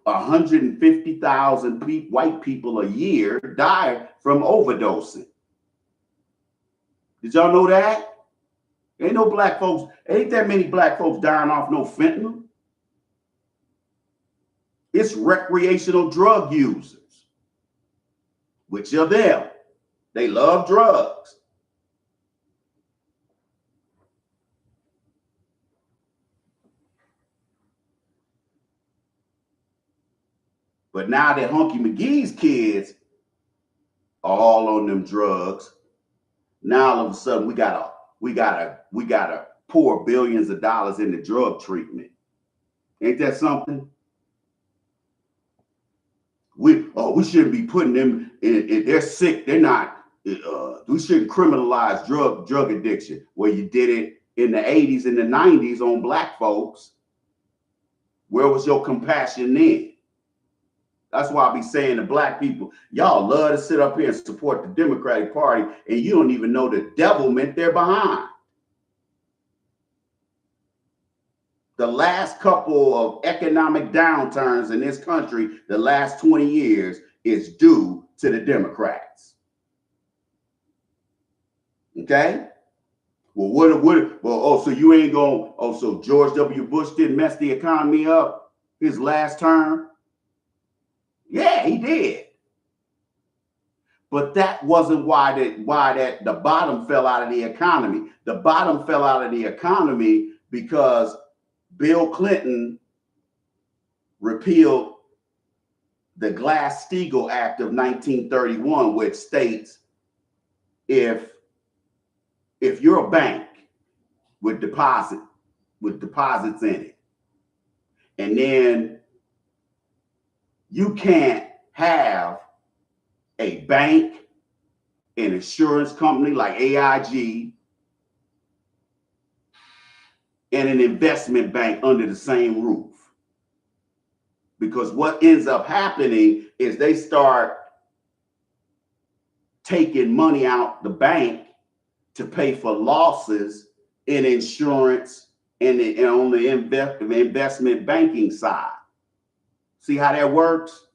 150,000 white people a year die from overdosing. Did y'all know that? Ain't that many black folks dying off no fentanyl. It's recreational drug users, which are them. They love drugs. But now that Honky McGee's kids are all on them drugs, now all of a sudden we gotta pour billions of dollars into drug treatment. Ain't that something? We shouldn't be putting them in. They're sick. They're not. We shouldn't criminalize drug addiction. Well, you did it in the 80s and the 90s on black folks. Where was your compassion then? That's why I be saying to black people, y'all love to sit up here and support the Democratic Party, and you don't even know the devilment they're behind. The last couple of economic downturns in this country, the last 20 years, is due to the Democrats. Okay? So you ain't going, so George W. Bush didn't mess the economy up his last term? Yeah, he did. But that wasn't why the bottom fell out of the economy. The bottom fell out of the economy because Bill Clinton repealed the Glass-Steagall Act of 1931, which states if you're a bank with deposits in it, and then you can't have a bank, an insurance company like AIG, and an investment bank under the same roof. Because what ends up happening is they start taking money out the bank to pay for losses in insurance and on the investment banking side. See how that works?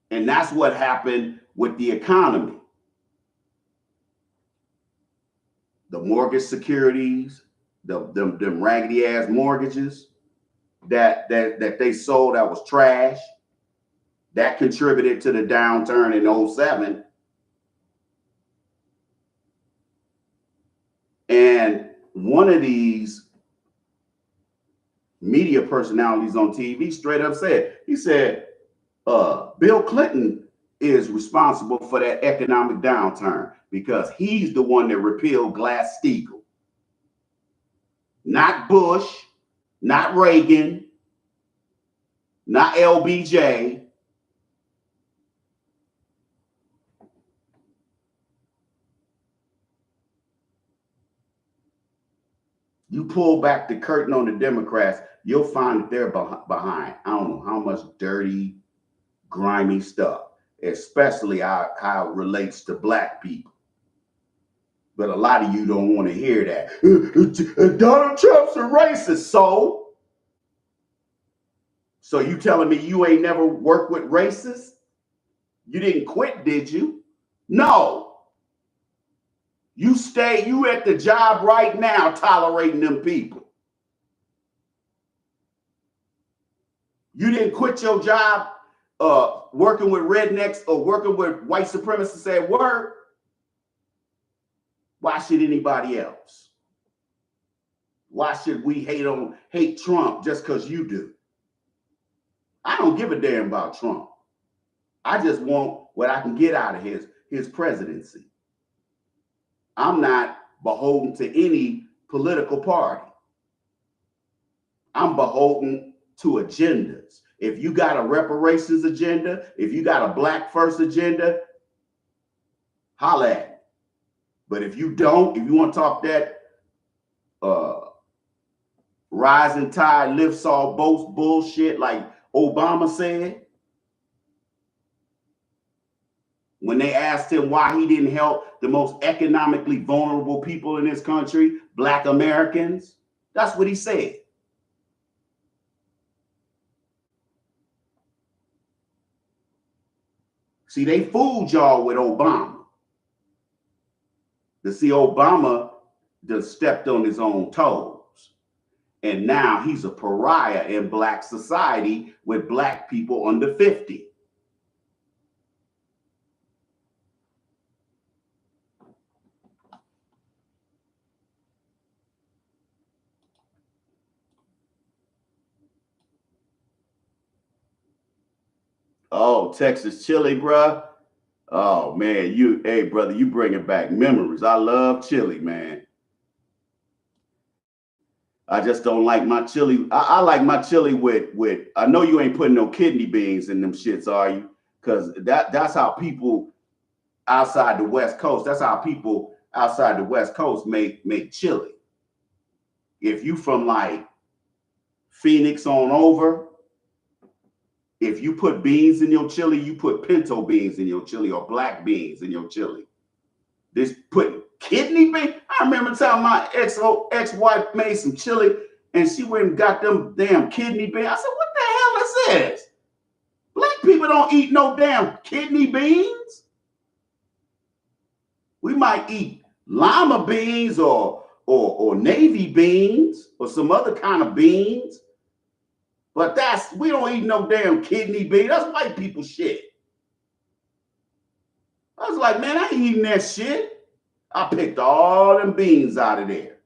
And that's what happened with the economy. The mortgage securities, them raggedy ass mortgages that they sold that was trash, that contributed to the downturn in 2007. And one of these media personalities on TV straight up said, he said, Bill Clinton is responsible for that economic downturn because he's the one that repealed Glass-Steagall. Not Bush, not Reagan, not LBJ. You pull back the curtain on the Democrats, you'll find that they're behind, I don't know how much dirty, grimy stuff, especially how it relates to black people. But a lot of you don't want to hear that. Donald Trump's a racist, so you telling me you ain't never worked with racists? You didn't quit, did you? No. You at the job right now tolerating them people. You didn't quit your job working with rednecks or working with white supremacists at work. Why should anybody else? Why should we hate Trump just because you do? I don't give a damn about Trump. I just want what I can get out of his presidency. I'm not beholden to any political party. I'm beholden to agendas. If you got a reparations agenda, if you got a black first agenda, holla at me. But if you don't, if you want to talk that rising tide lifts all boats bullshit like Obama said, when they asked him why he didn't help the most economically vulnerable people in this country, black Americans, that's what he said. See, they fooled y'all with Obama. To see Obama just stepped on his own toes. And now he's a pariah in black society with black people under 50. Oh, Texas chili, bruh. Oh man, hey brother, you bringing back memories. I love chili, man. I just don't like my chili. I like my chili with. I know you ain't putting no kidney beans in them shits, are you? Because that's how people outside the West Coast. That's how people outside the West Coast make chili. If you from like Phoenix on over, If you put beans in your chili, you put pinto beans in your chili or black beans in your chili. This put kidney beans. I remember telling my ex-wife made some chili and she went and got them damn kidney beans. I said, what the hell is this? Black people don't eat no damn kidney beans. We might eat lima beans or navy beans or some other kind of beans. But we don't eat no damn kidney beans. That's white people shit. I was like, man, I ain't eating that shit. I picked all them beans out of there.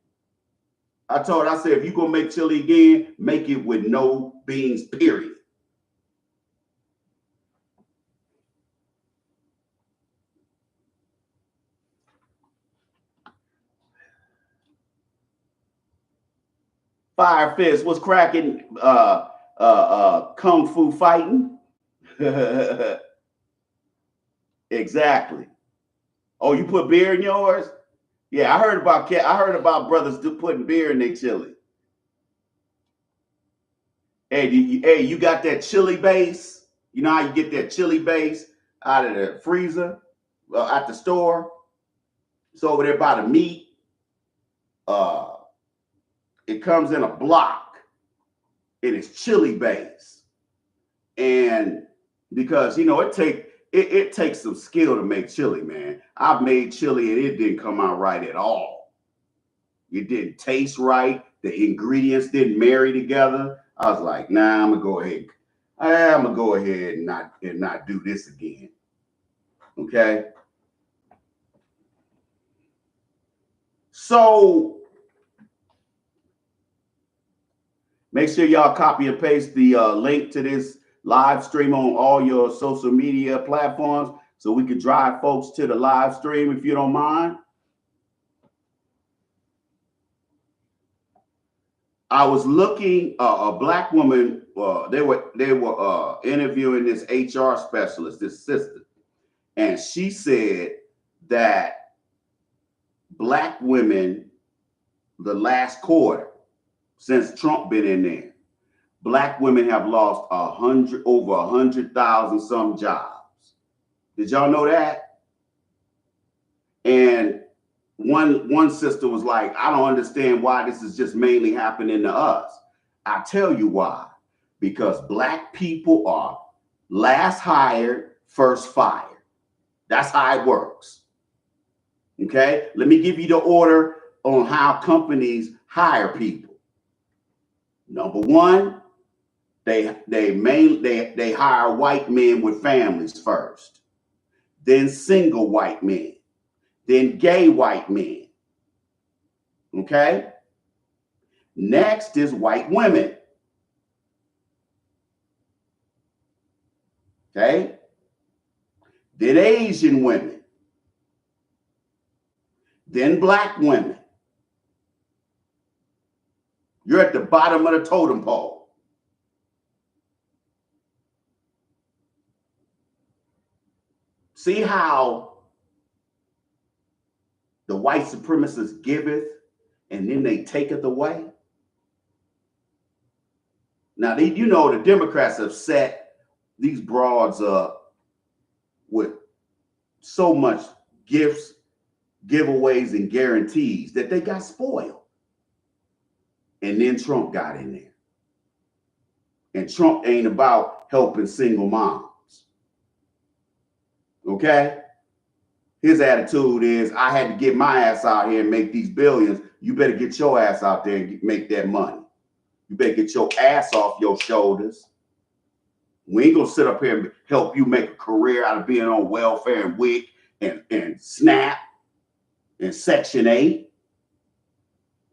I said, if you gonna make chili again, make it with no beans, period. Fire Fist, what's cracking? Kung Fu fighting? Exactly. Oh, you put beer in yours? Yeah, I heard about brothers putting beer in their chili. Hey, you got that chili base? You know how you get that chili base out of the freezer, at the store? It's over there by the meat. It comes in a block, and it's chili base. And because it takes some skill to make chili, man. I've made chili and it didn't come out right at all. It didn't taste right. The ingredients didn't marry together. I was like, nah, I'm gonna go ahead and not do this again. Okay. So make sure y'all copy and paste the link to this live stream on all your social media platforms so we could drive folks to the live stream if you don't mind. I was looking, a black woman, they were interviewing this HR specialist, this assistant, and she said that black women, the last quarter, since Trump been in there, black women have lost over 100,000 some jobs. Did y'all know that? And one sister was like, I don't understand why this is just mainly happening to us. I tell you why. Because black people are last hired, first fired. That's how it works. Okay? Let me give you the order on how companies hire people. Number one, they hire white men with families first, then single white men, then gay white men. Okay? Next is white women. Okay? Then Asian women. Then black women. You're at the bottom of the totem pole. See how the white supremacists giveth and then they taketh away? Now, the Democrats have set these broads up with so much gifts, giveaways, and guarantees that they got spoiled. And then Trump got in there. And Trump ain't about helping single moms. Okay? His attitude is, I had to get my ass out here and make these billions. You better get your ass out there and make that money. You better get your ass off your shoulders. We ain't gonna sit up here and help you make a career out of being on welfare and WIC and SNAP and Section 8.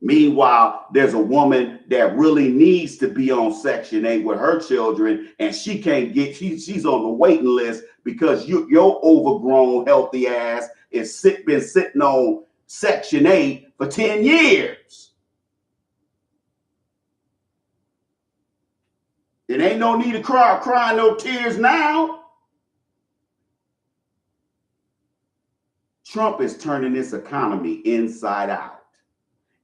Meanwhile, there's a woman that really needs to be on Section 8 with her children, and she can't get, she's on the waiting list because your overgrown, healthy ass been sitting on Section 8 for 10 years. It ain't no need to cry no tears now. Trump is turning this economy inside out,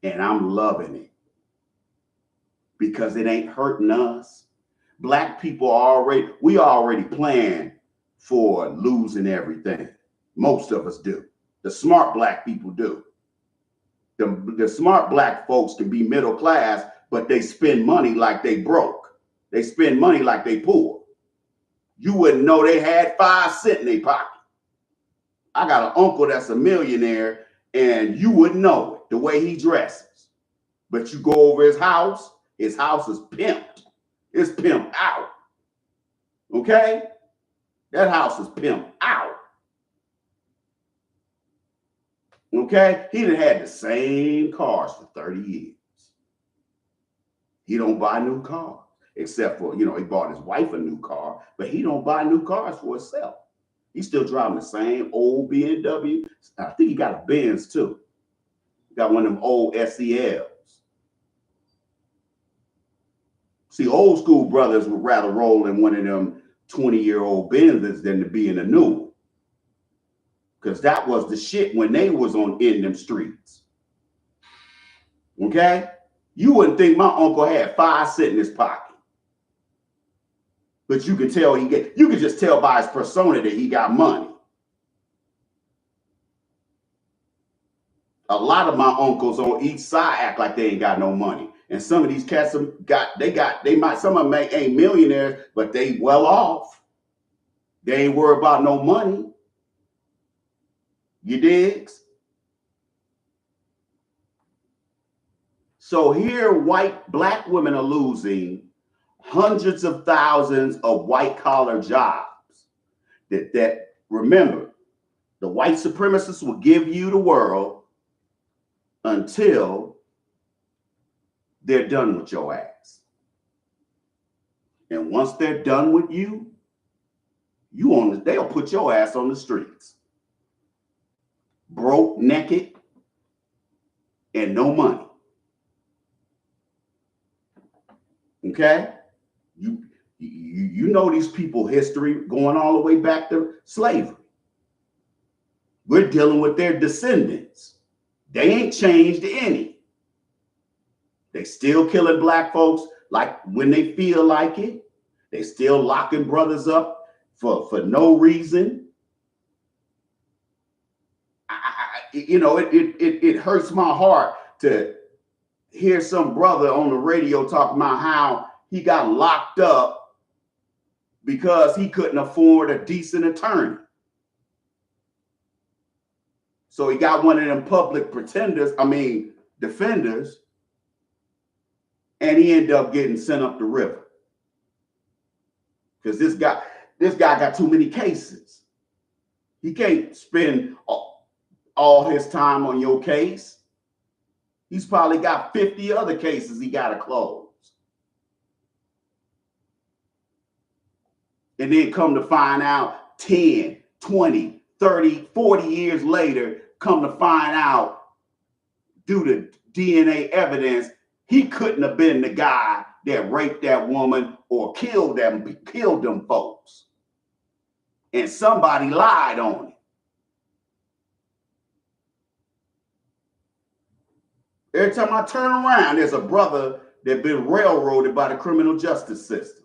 and I'm loving it because it ain't hurting us, Black people we already plan for losing everything. Most of us do. The smart black people do. The smart black folks can be middle class, but they spend money like they broke. They spend money like they poor. You wouldn't know they had 5 cents in their pocket. I got an uncle that's a millionaire, and you wouldn't know it the way he dresses. But you go over his house is pimped. It's pimped out. Okay? That house is pimped out. Okay? He done had the same cars for 30 years. He don't buy new cars, except for, he bought his wife a new car, but he don't buy new cars for himself. He's still driving the same old BMW. I think he got a Benz too. He got one of them old SELs. See, old school brothers would rather roll in one of them 20-year-old Benzes than to be in a new one. Because that was the shit when they was in them streets. Okay? You wouldn't think my uncle had 5 cents in his pocket. But you could tell you could just tell by his persona that he got money. A lot of my uncles on each side act like they ain't got no money. And some of these cats some of them ain't millionaires, but they well off. They ain't worried about no money. You digs? So here, black women are losing hundreds of thousands of white collar jobs. That remember, the white supremacists will give you the world until they're done with your ass. And once they're done with you, they'll put your ass on the streets. Broke, naked, and no money. Okay? You know these people history going all the way back to slavery. We're dealing with their descendants. They ain't changed any. They still killing black folks like when they feel like it. They still locking brothers up for no reason. It hurts my heart to hear some brother on the radio talking about how he got locked up because he couldn't afford a decent attorney. So he got one of them public defenders, and he ended up getting sent up the river. Because this guy got too many cases. He can't spend all his time on your case. He's probably got 50 other cases he got to close. And then come to find out 10, 20, 30, 40 years later, come to find out due to DNA evidence, he couldn't have been the guy that raped that woman or killed them folks. And somebody lied on it. Every time I turn around, there's a brother that's been railroaded by the criminal justice system.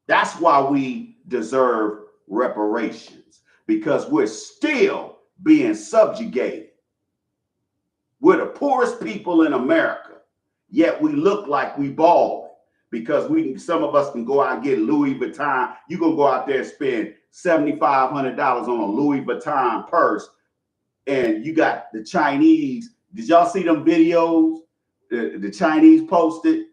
That's why we deserve reparations, because we're still being subjugated. We're the poorest people in America, yet we look like we balling because some of us can go out and get Louis Vuitton. You can go out there and spend $7,500 on a Louis Vuitton purse, and you got the Chinese. Did y'all see them videos? The Chinese posted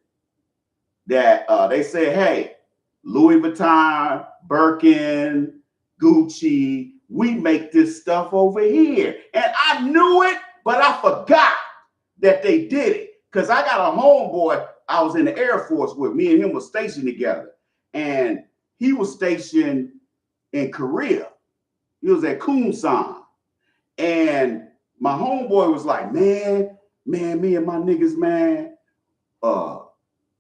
that they said, hey, Louis Vuitton, Birkin, Gucci, we make this stuff over here. And I knew it, but I forgot that they did it. Because I got a homeboy I was in the Air Force with. Me and him was stationed together. And he was stationed in Korea. He was at Kumsan. And my homeboy was like, man, me and my niggas, man,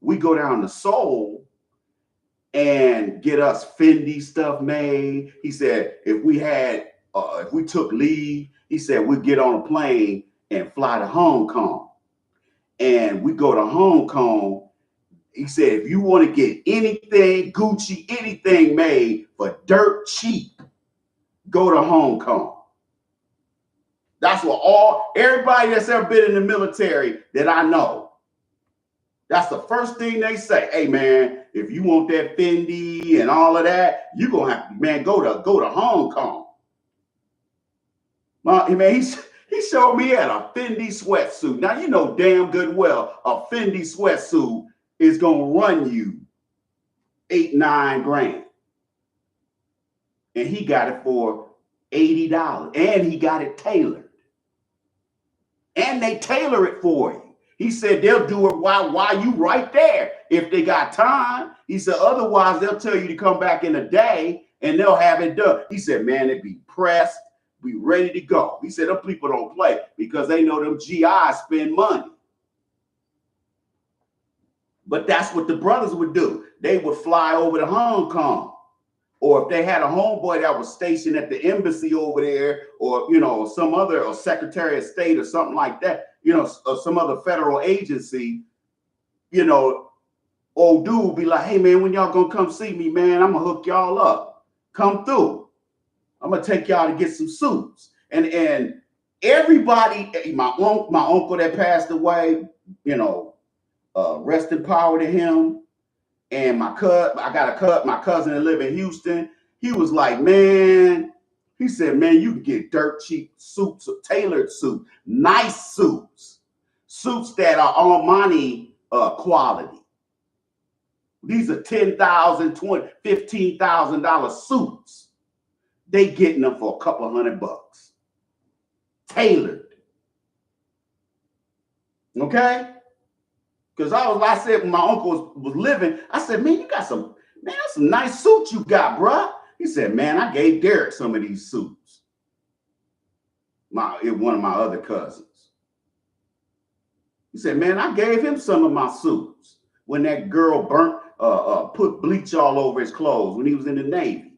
we go down to Seoul and get us Fendi stuff made. He said, if we took leave, he said, we'd get on a plane and fly to Hong Kong. and we go to Hong Kong. He said, if you want to get anything, Gucci, anything made for dirt cheap, go to Hong Kong. That's what everybody that's ever been in the military that I know, that's the first thing they say. Hey man, if you want that Fendi and all of that, you're gonna have to, man, go to Hong Kong. Man, he showed me at a Fendi sweatsuit. Now you know damn good well a Fendi sweatsuit is gonna run you 8-9 grand. And he got it for $80. And he got it tailored. And they tailor it for you. He said they'll do it while you right there if they got time. He said otherwise they'll tell you to come back in a day and they'll have it done. He said, man, it be pressed, be ready to go. He said them people don't play because they know them GIs spend money. But that's what the brothers would do. They would fly over to Hong Kong. Or if they had a homeboy that was stationed at the embassy over there, or some other, or Secretary of State or something like that, or some other federal agency, old dude would be like, hey man, when y'all gonna come see me, man, I'm gonna hook y'all up. Come through. I'm gonna take y'all to get some suits. And everybody, my uncle that passed away, rest in power to him. And my cousin that live in Houston. He was like, man, he said, man, you can get dirt cheap suits, tailored suits, nice suits that are Armani quality. These are $10,000, $20,000, $15,000 suits. They getting them for a couple $100, tailored. Okay. Because I said when my uncle was living, I said, man, that's some nice suits you got, bruh. He said, man, I gave Derek some of these suits. One of my other cousins. He said, man, I gave him some of my suits when that girl put bleach all over his clothes when he was in the Navy.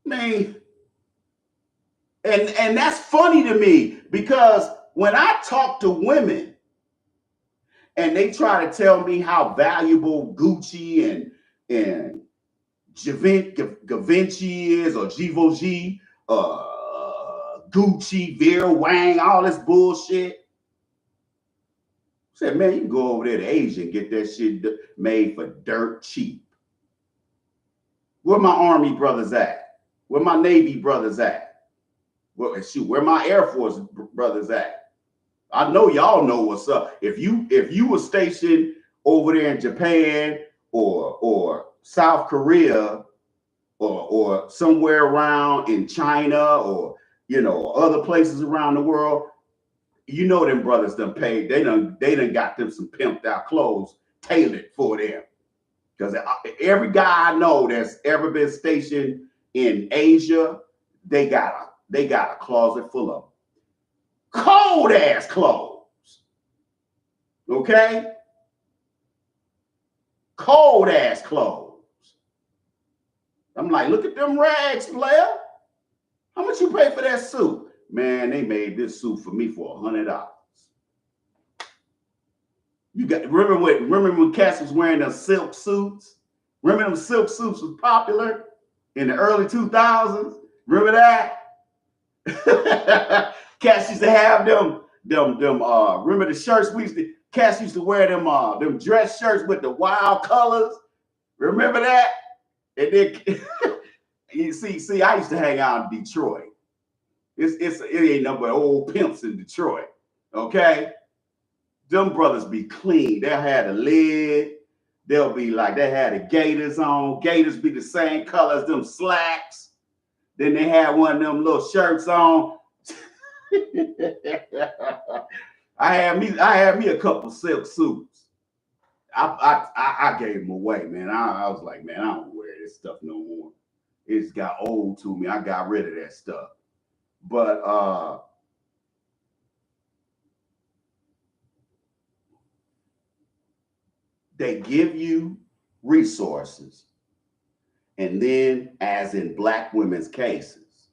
Man, and that's funny to me because when I talk to women, and they try to tell me how valuable Gucci and Givenchy is, or Givenchy, Gucci, Vera Wang, all this bullshit. I said, man, you can go over there to Asia and get that shit made for dirt cheap. Where my Army brothers at? Where my Navy brothers at? Where my Air Force brothers at? I know y'all know what's up. If you were stationed over there in Japan or South Korea or somewhere around in China or other places around the world, them brothers done paid. They done got them some pimped out clothes tailored for them. Because every guy I know that's ever been stationed in Asia, they got a closet full of cold ass clothes. Okay? Cold ass clothes. I'm like, look at them rags, player. How much you pay for that suit? Man, they made this suit for me for $100. Remember when cats was wearing those silk suits? Remember them silk suits was popular in the early 2000s? Remember that? Cats used to have them remember the shirts cats used to wear them dress shirts with the wild colors. Remember that? And then you see, I used to hang out in Detroit. It ain't nothing but old pimps in Detroit. Okay? Them brothers be clean. They'll have the lid. They'll be like, they had the gaiters on. Gaiters be the same color as them slacks. Then they had one of them little shirts on. I had me a couple silk suits. I gave them away, man. I was like, man, I don't wear this stuff no more. It's got old to me. I got rid of that stuff. But they give you resources. And then, as in Black women's cases,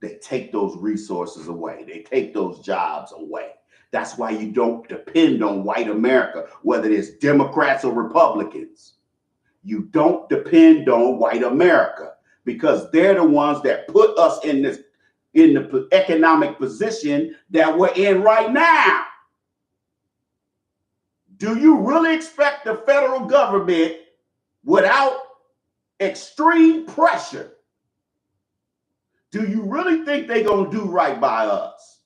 they take those resources away. They take those jobs away. That's why you don't depend on white America, whether it's Democrats or Republicans. You don't depend on white America because they're the ones that put us in the economic position that we're in right now. Do you really expect the federal government, without extreme pressure, do you really think they're going to do right by us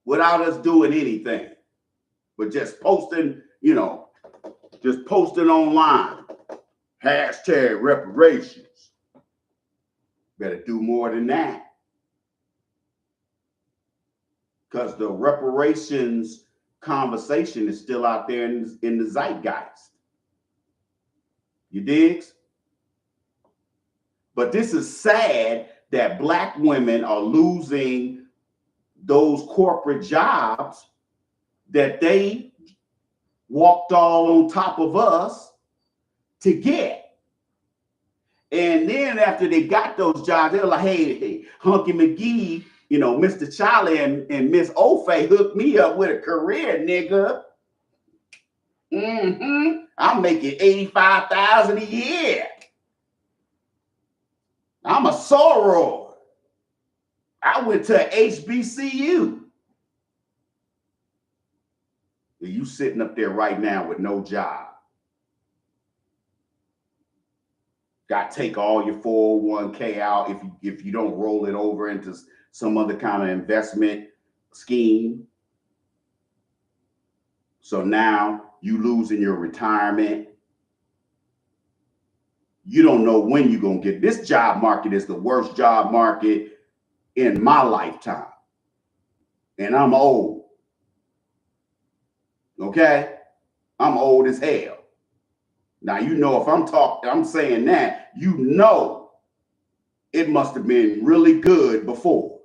without us doing anything but just posting, just posting online, hashtag reparations? Better do more than that. Because the reparations conversation is still out there in the zeitgeist. You digs? But this is sad that Black women are losing those corporate jobs that they walked all on top of us to get. And then after they got those jobs, they were like, hey, Hunky McGee, Mr. Charlie and Miss Ofe hooked me up with a career, nigga. I'm making $85,000 a year. I'm a soror. I went to HBCU. You sitting up there right now with no job. Got to take all your 401k out if you don't roll it over into some other kind of investment scheme. So now you losing your retirement. You don't know when you're going to get. This job market is the worst job market in my lifetime. And I'm old. Okay? I'm old as hell. Now, if I'm saying that, it must have been really good before.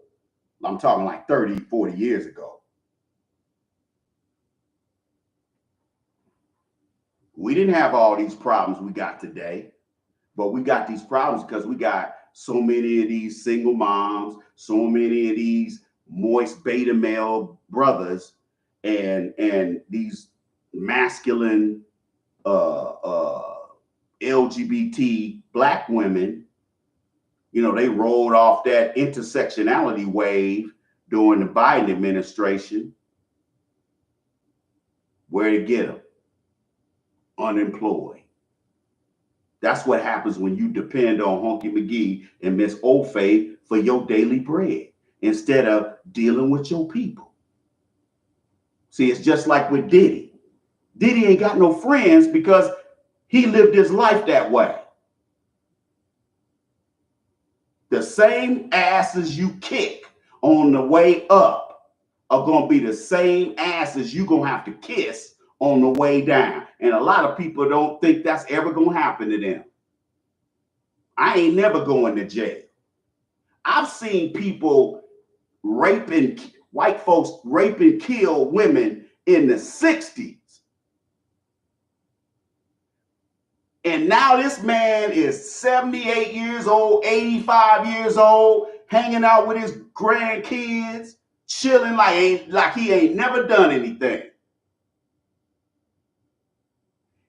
I'm talking like 30, 40 years ago. We didn't have all these problems we got today, but we got these problems because we got so many of these single moms, so many of these moist beta male brothers, and these masculine LGBT Black women. They rolled off that intersectionality wave during the Biden administration. Where to get them? Unemployed. That's what happens when you depend on Hunky McGee and Miss Ofe for your daily bread instead of dealing with your people. See, it's just like with Diddy. Diddy ain't got no friends because he lived his life that way. The same asses you kick on the way up are going to be the same asses you're going to have to kiss on the way down. And a lot of people don't think that's ever going to happen to them. I ain't never going to jail. I've seen people white folks rape and kill women in the 60s. And now this man is 78 years old, 85 years old, hanging out with his grandkids, chilling like he ain't never done anything.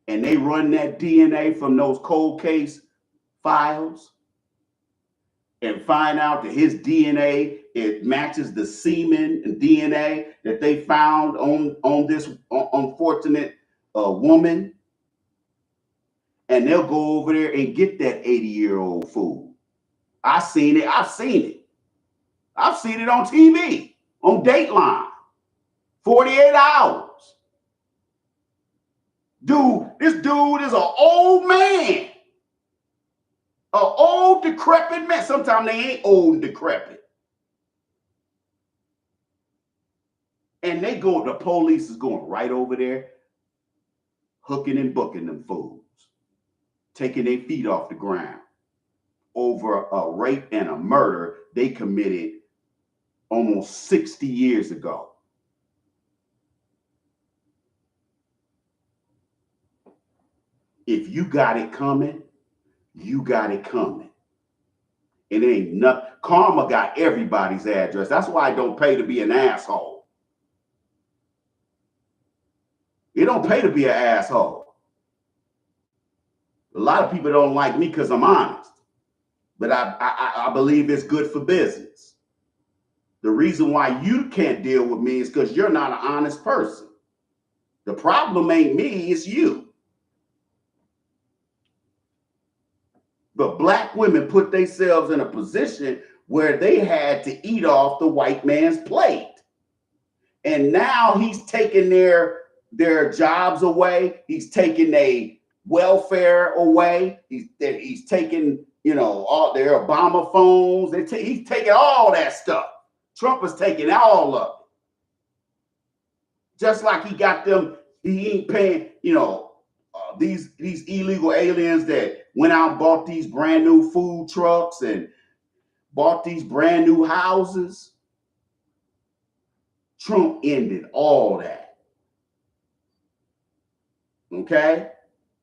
And they run that DNA from those cold case files and find out that his DNA, it matches the semen and DNA that they found on this unfortunate woman. And they'll go over there and get that 80-year-old fool. I've seen it on TV, on Dateline, 48 hours. This dude is an old man. An old, decrepit man. Sometimes they ain't old and decrepit. And the police is going right over there, hooking and booking them fools, taking their feet off the ground over a rape and a murder they committed almost 60 years ago. If you got it coming, you got it coming. And it ain't nothing. Karma got everybody's address. That's why I don't pay to be an asshole. It don't pay to be an asshole. A lot of people don't like me because I'm honest. But I believe it's good for business. The reason why you can't deal with me is because you're not an honest person. The problem ain't me, it's you. But black women put themselves in a position where they had to eat off the white man's plate. And now he's taking their jobs away. He's taking their welfare away. He's taking, all their Obama phones. He's taking all that stuff. Trump is taking all of it. Just like he got them, he ain't paying, these illegal aliens that went out and bought these brand new food trucks and bought these brand new houses. Trump ended all that. Okay?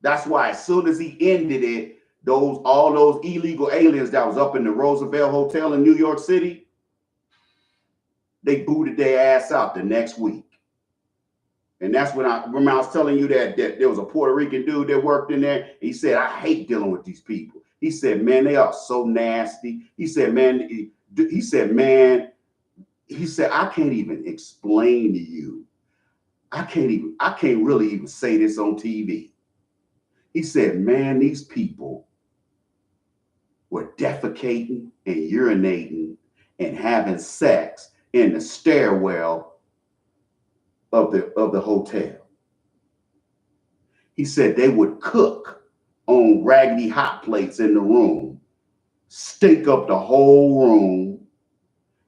That's why as soon as he ended it, all those illegal aliens that was up in the Roosevelt Hotel in New York City, they booted their ass out the next week. And that's when I remember I was telling you that there was a Puerto Rican dude that worked in there. He said, I hate dealing with these people. He said, man, they are so nasty. He said, I can't even explain to you. I can't really even say this on TV. He said, man, these people were defecating and urinating and having sex in the stairwell of the hotel. He said they would cook on raggedy hot plates in the room, stink up the whole room,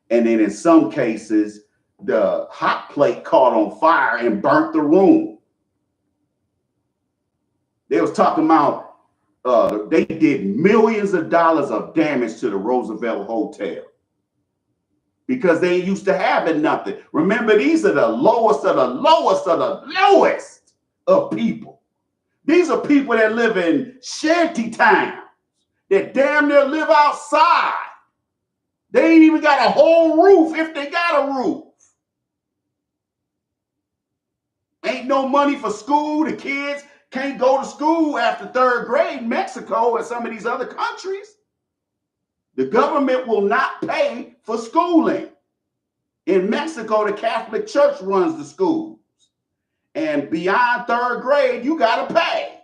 and then in some cases, the hot plate caught on fire and burnt the room. They was talking about they did millions of dollars of damage to the Roosevelt Hotel because they ain't used to having nothing. Remember, these are the lowest of the lowest of the lowest of people. These are people that live in shanty towns that damn near live outside. They ain't even got a whole roof if they got a roof. Ain't no money for school. The kids can't go to school after third grade in Mexico and some of these other countries. The government will not pay for schooling. In Mexico, the Catholic Church runs the schools. And beyond third grade, you got to pay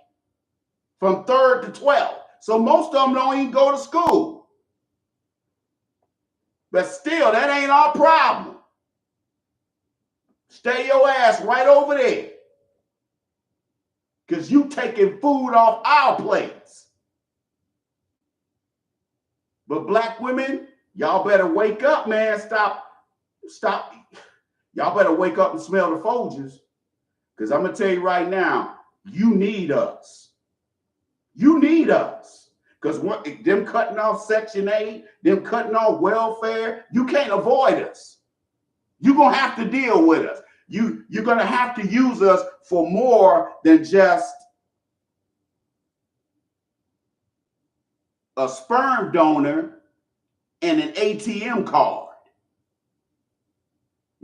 from 3rd to 12th. So most of them don't even go to school. But still, that ain't our problem. Stay your ass right over there. Because you taking food off our plates. But black women, y'all better wake up, man. Stop. Y'all better wake up and smell the Folgers. Because I'm going to tell you right now, you need us. You need us. Because them cutting off Section 8, them cutting off welfare, you can't avoid us. You're going to have to deal with us. You're going to have to use us for more than just a sperm donor and an ATM card.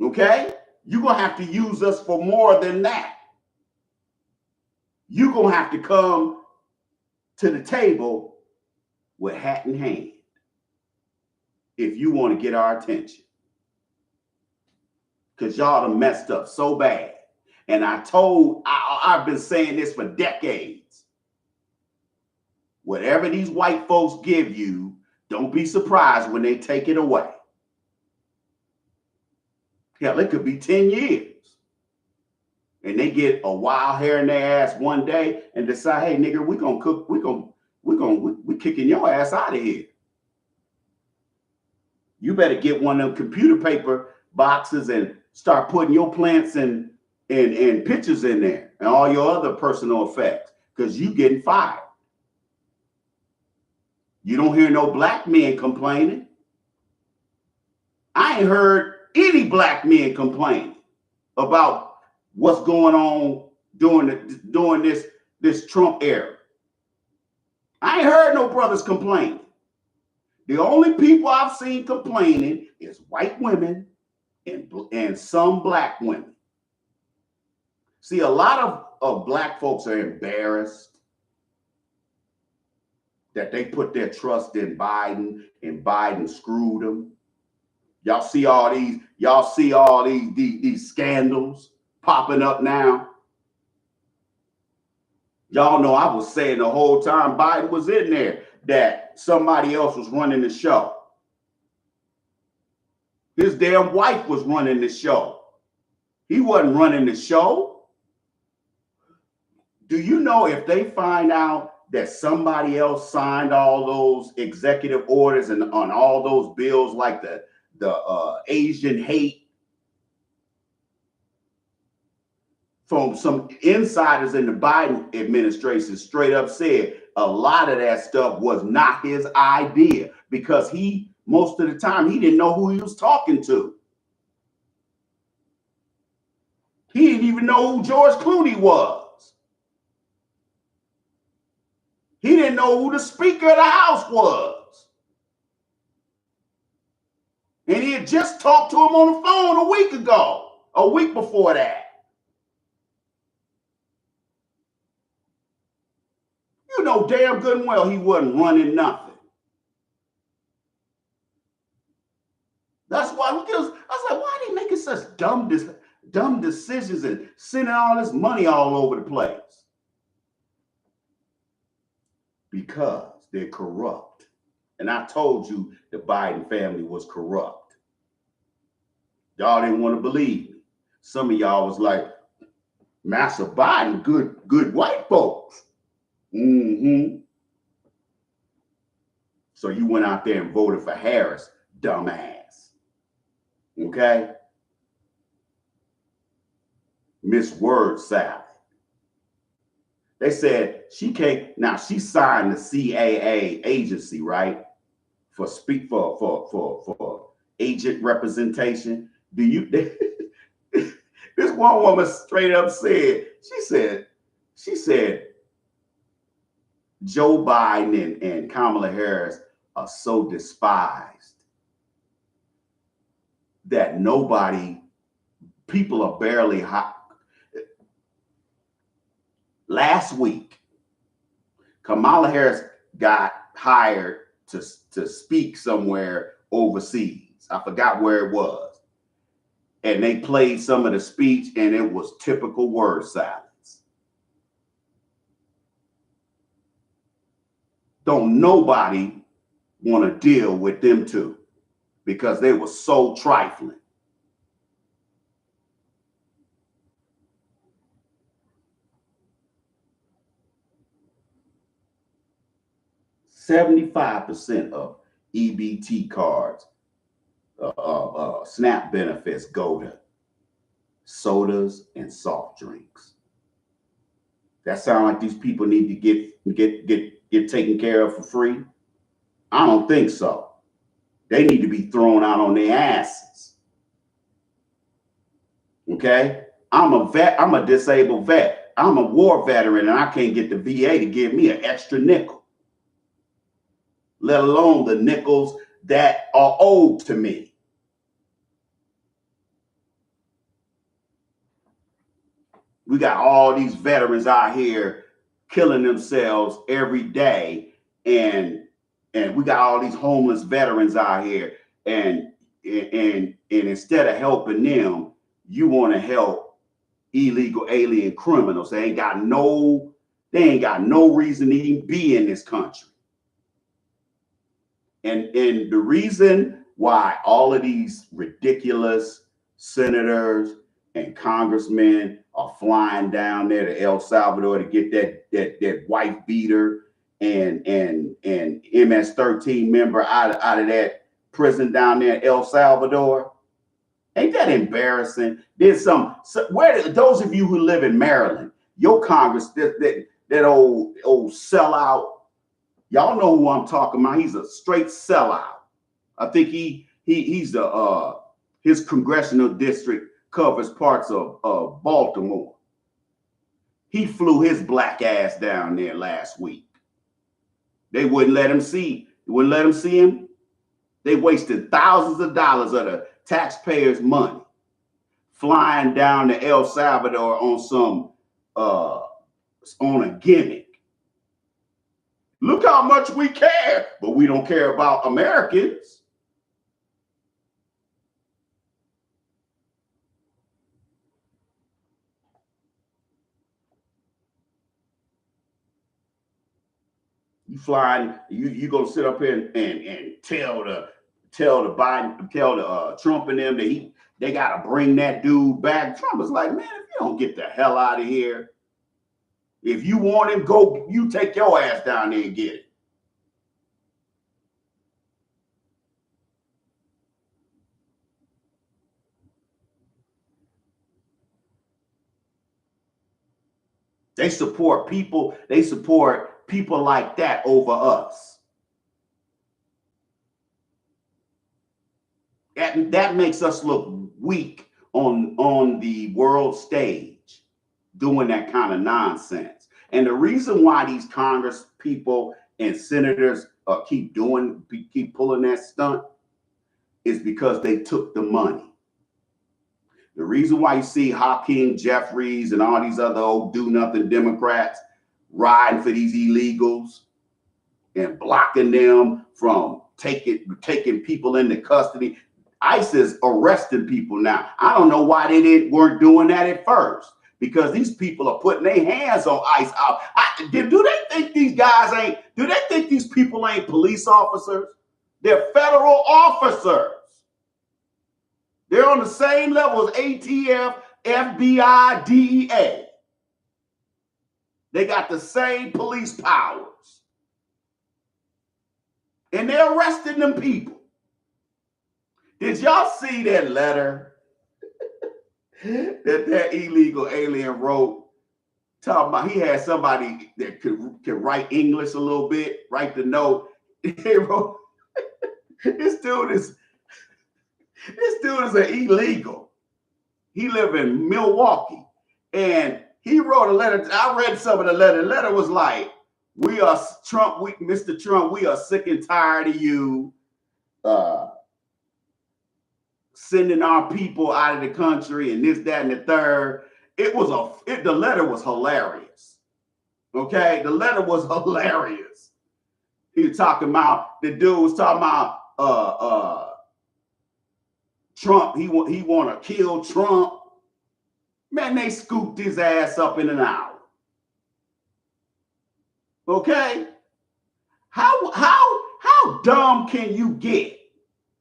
Okay? You're going to have to use us for more than that. You're going to have to come to the table with hat in hand if you want to get our attention. Because y'all done messed up so bad. And I've been saying this for decades. Whatever these white folks give you, don't be surprised when they take it away. Hell, it could be 10 years. And they get a wild hair in their ass one day and decide, hey, nigga, we kicking your ass out of here. You better get one of them computer paper boxes and start putting your plants and pictures in there and all your other personal effects, because you getting fired. You don't hear no black men complaining. I ain't heard any black men complaining about what's going on during this Trump era. I ain't heard no brothers complaining. The only people I've seen complaining is white women and some black women. See, a lot of black folks are embarrassed that they put their trust in Biden and Biden screwed them. Y'all see all these scandals popping up now. Y'all know I was saying the whole time Biden was in there that somebody else was running the show. His damn wife was running the show. He wasn't running the show. Do you know if they find out that somebody else signed all those executive orders and on all those bills like the Asian hate, from some insiders in the Biden administration straight up said a lot of that stuff was not his idea because most of the time he didn't know who he was talking to. He didn't even know who George Clooney was. He didn't know who the Speaker of the House was. And he had just talked to him on the phone a week before that. You know damn good and well he wasn't running nothing. That's why I was like, why are they making such dumb decisions and sending all this money all over the place? Because they're corrupt. And I told you the Biden family was corrupt. Y'all didn't want to believe me. Some of y'all was like, Master Biden, good white folks. Mm-hmm. So you went out there and voted for Harris, dumbass. Okay? Miss Word Salad. They said she can't. Now she signed the CAA agency, right? For agent representation. Do you? This one woman straight up said. She said, Joe Biden and Kamala Harris are so despised that people are barely hot. Last week, Kamala Harris got hired to speak somewhere overseas. I forgot where it was. And they played some of the speech, and it was typical word silence. Don't nobody want to deal with them two because they were so trifling. %75% of EBT cards, SNAP benefits go to sodas and soft drinks. That sound like these people need to get taken care of for free? I don't think so. They need to be thrown out on their asses. Okay? I'm a vet. I'm a disabled vet. I'm a war veteran, and I can't get the VA to give me an extra nickel, let alone the nickels that are owed to me. We got all these veterans out here killing themselves every day, and we got all these homeless veterans out here, and instead of helping them, you want to help illegal alien criminals. They ain't got no reason to even be in this country. And the reason why all of these ridiculous senators and congressmen are flying down there to El Salvador to get that wife beater and MS-13 member out of that prison down there in El Salvador, ain't that embarrassing? There's where those of you who live in Maryland, your Congress, that old sellout. Y'all know who I'm talking about. He's a straight sellout. I think he's his congressional district covers parts of Baltimore. He flew his black ass down there last week. They wouldn't let him see him. They wasted thousands of dollars of the taxpayers' money flying down to El Salvador on some on a gimmick. Look how much we care, but we don't care about Americans. You flying, you gonna sit up here and tell the Trump and them that they gotta bring that dude back. Trump is like, man, if you don't get the hell out of here, if you want him, go, you take your ass down there and get it. They support people like that over us. That makes us look weak on the world stage, doing that kind of nonsense. And the reason why these Congress people and senators keep pulling that stunt is because they took the money. The reason why you see Hakeem Jeffries and all these other old do-nothing Democrats riding for these illegals and blocking them from taking people into custody. ICE is arresting people now. I don't know why they weren't doing that at first, because these people are putting their hands on ICE out. Do they think do they think these people ain't police officers? They're federal officers. They're on the same level as ATF, FBI, DEA. They got the same police powers. And they're arresting them people. Did y'all see that letter that illegal alien wrote? Talking about he had somebody that could write English a little bit, write the note. He wrote, this dude is an illegal. He live in Milwaukee. And he wrote a letter. I read some of the letter. The letter was like, Mr. Trump, we are sick and tired of you sending our people out of the country and this, that, and the third. The letter was hilarious. Okay? The letter was hilarious. The dude was talking about Trump, he want to kill Trump. Man, they scooped his ass up in an hour. Okay? How dumb can you get?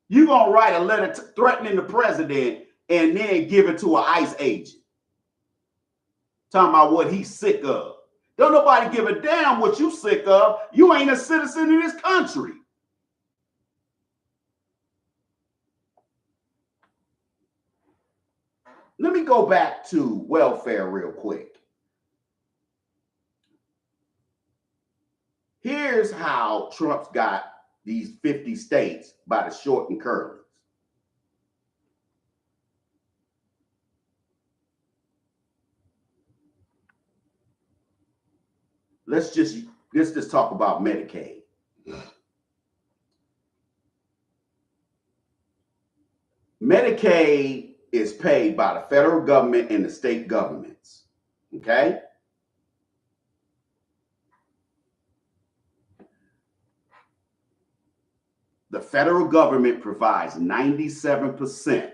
You gonna write a letter threatening the president and then give it to an ICE agent? Talking about what he's sick of. Don't nobody give a damn what you sick of. You ain't a citizen in this country. Let me go back to welfare real quick. Here's how Trump's got these 50 states by the short and curlies. Let's just talk about Medicaid. Medicaid is paid by the federal government and the state governments. Okay? The federal government provides 97%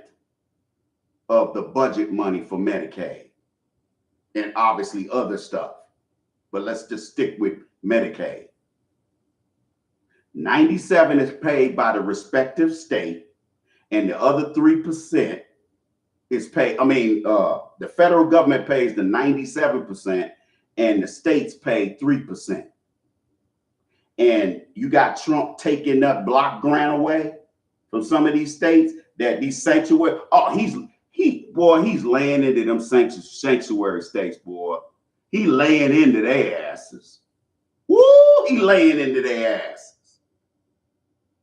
of the budget money for Medicaid and obviously other stuff. But let's just stick with Medicaid. 97 is paid by the respective state, and the other 3% is paid. The federal government pays the 97%, and the states pay 3%. And you got Trump taking that block grant away from some of these states, that these sanctuary. Oh, he's laying into them sanctuary states, boy. He laying into their asses. Woo! He laying into their asses.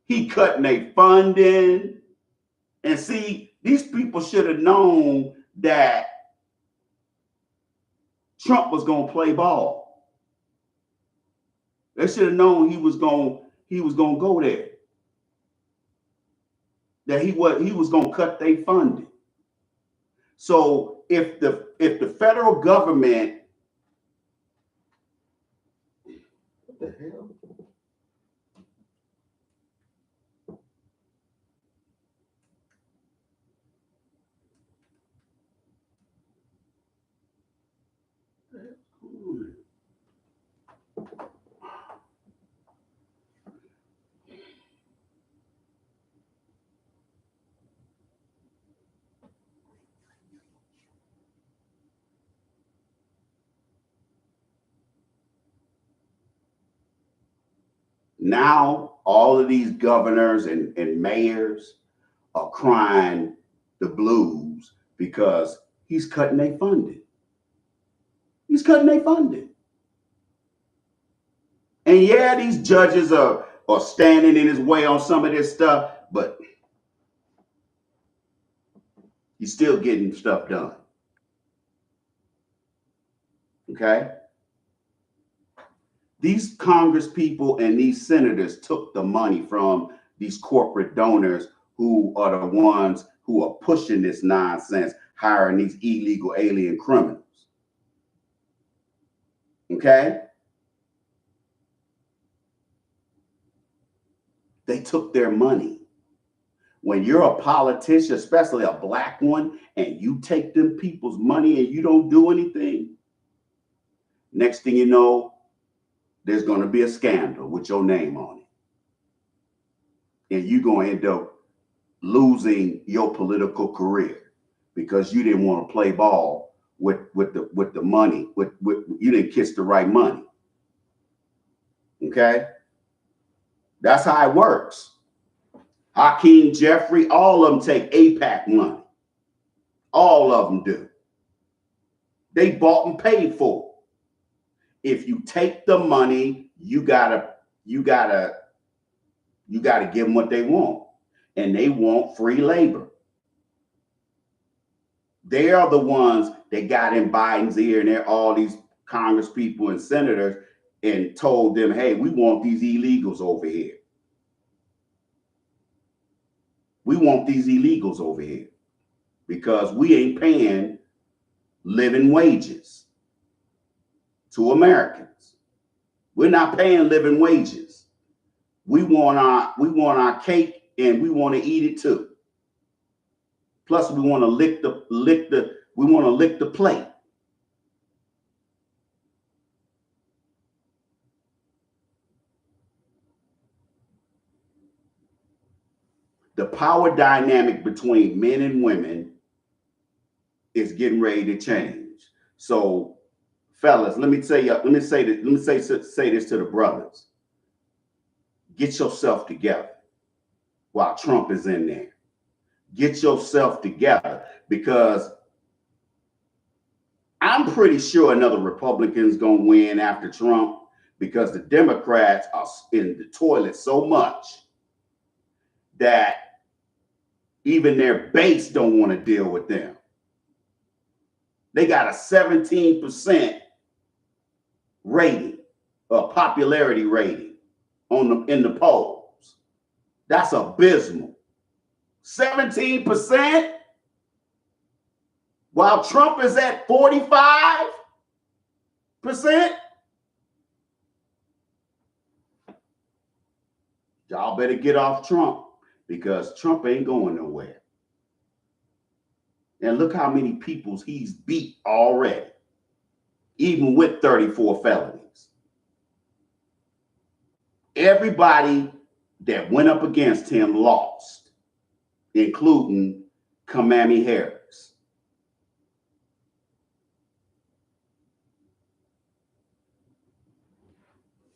He cutting their funding. And see, these people should have known that Trump was gonna play ball. They should have known he was gonna go there. that he was going to cut their funding. So if the federal government, what the hell? Now all of these governors and mayors are crying the blues because he's cutting their funding. He's cutting their funding. And yeah, these judges are standing in his way on some of this stuff, but he's still getting stuff done. Okay? These Congress people and these senators took the money from these corporate donors who are the ones who are pushing this nonsense, hiring these illegal alien criminals. Okay? They took their money. When you're a politician, especially a black one, and you take them people's money and you don't do anything, next thing you know, there's going to be a scandal with your name on it. And you're going to end up losing your political career because you didn't want to play ball with the money. You didn't kiss the right money. Okay? That's how it works. Hakeem Jeffrey, all of them take AIPAC money. All of them do. They bought and paid for it. If you take the money, you gotta give them what they want. And they want free labor. They are the ones that got in Biden's ear, and they're all these Congress people and senators, and told them, hey, we want these illegals over here. We want these illegals over here because we ain't paying living wages to Americans. We're not paying living wages. We want our cake and we want to eat it too. Plus, we want to lick the plate. The power dynamic between men and women is getting ready to change. So, fellas, let me say this to the brothers. Get yourself together while Trump is in there. Get yourself together, because I'm pretty sure another Republican's going to win after Trump, because the Democrats are in the toilet so much that even their base don't want to deal with them. They got a 17% rating, a popularity rating in the polls. That's abysmal. 17%, while Trump is at 45%. Y'all better get off Trump, because Trump ain't going nowhere. And look how many people he's beat already, even with 34 felonies. Everybody that went up against him lost, including Kamala Harris.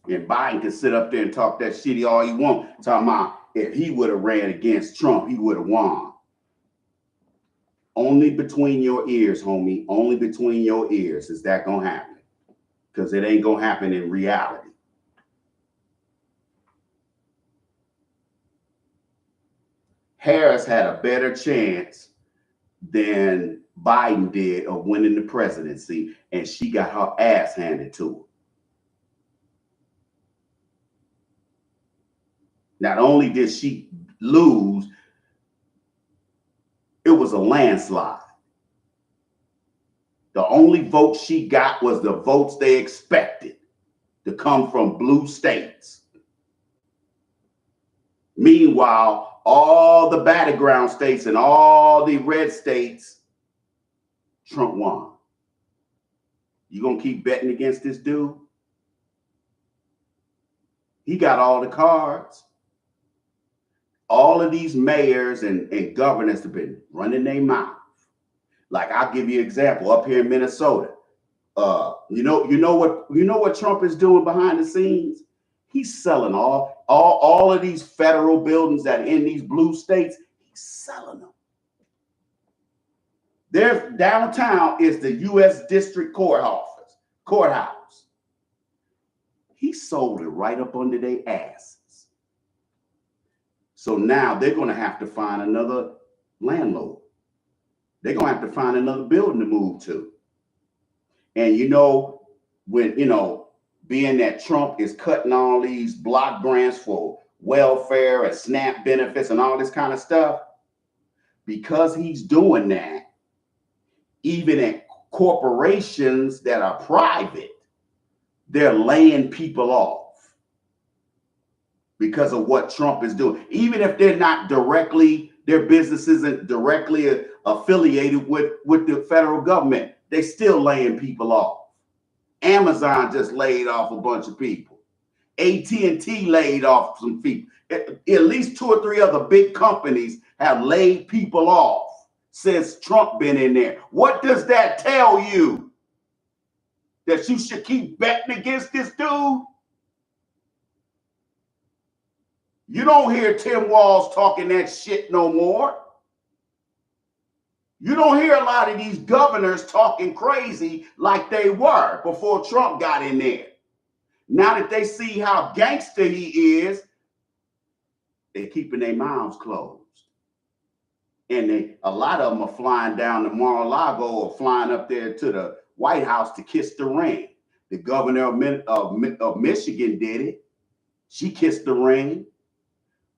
And Biden can sit up there and talk that shit all he wants, talking about if he would have ran against Trump, he would have won. Only between your ears, homie. Only between your ears is that going to happen. Because it ain't going to happen in reality. Harris had a better chance than Biden did of winning the presidency, and she got her ass handed to her. Not only did she lose, was a landslide. The only vote she got was the votes they expected to come from blue states. Meanwhile, all the battleground states and all the red states, Trump won. You gonna keep betting against this dude? He got all the cards. All of these mayors and governors have been running their mouth. Like, I'll give you an example up here in Minnesota. You know what Trump is doing behind the scenes? He's selling all of these federal buildings that are in these blue states. He's selling them. There's downtown is the U.S. District courthouse. He sold it right up under their asses. So now they're going to have to find another landlord. They're going to have to find another building to move to. And being that Trump is cutting all these block grants for welfare and SNAP benefits and all this kind of stuff, because he's doing that, even at corporations that are private, they're laying people off because of what Trump is doing. Even if they're not directly, their business isn't directly affiliated with the federal government, they're still laying people off. Amazon just laid off a bunch of people. AT&T laid off some people. At least 2 or 3 other big companies have laid people off since Trump been in there. What does that tell you? That you should keep betting against this dude? You don't hear Tim Walz talking that shit no more. You don't hear a lot of these governors talking crazy like they were before Trump got in there. Now that they see how gangster he is, they're keeping their mouths closed. And a lot of them are flying down to Mar-a-Lago or flying up there to the White House to kiss the ring. The governor of Michigan did it. She kissed the ring.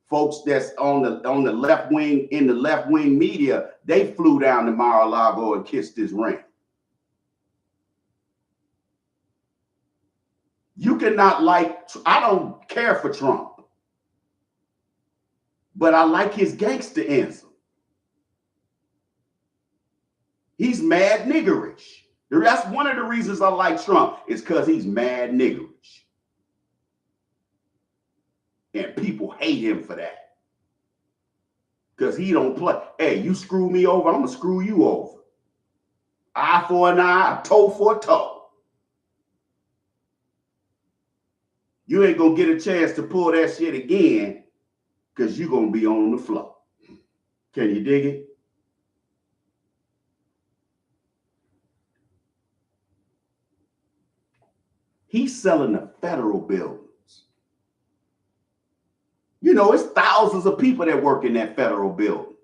Folks that's on the left wing, in the left wing media, they flew down to Mar-a-Lago and kissed his ring. You cannot I don't care for Trump, but I like his gangsterism. He's mad niggerish. That's one of the reasons I like Trump, is because he's mad niggerish. And people hate him for that. Because he don't play. Hey, you screw me over, I'm going to screw you over. Eye for an eye, toe for a toe. You ain't going to get a chance to pull that shit again because you're going to be on the floor. Can you dig it? He's selling the federal buildings. It's thousands of people that work in that federal building.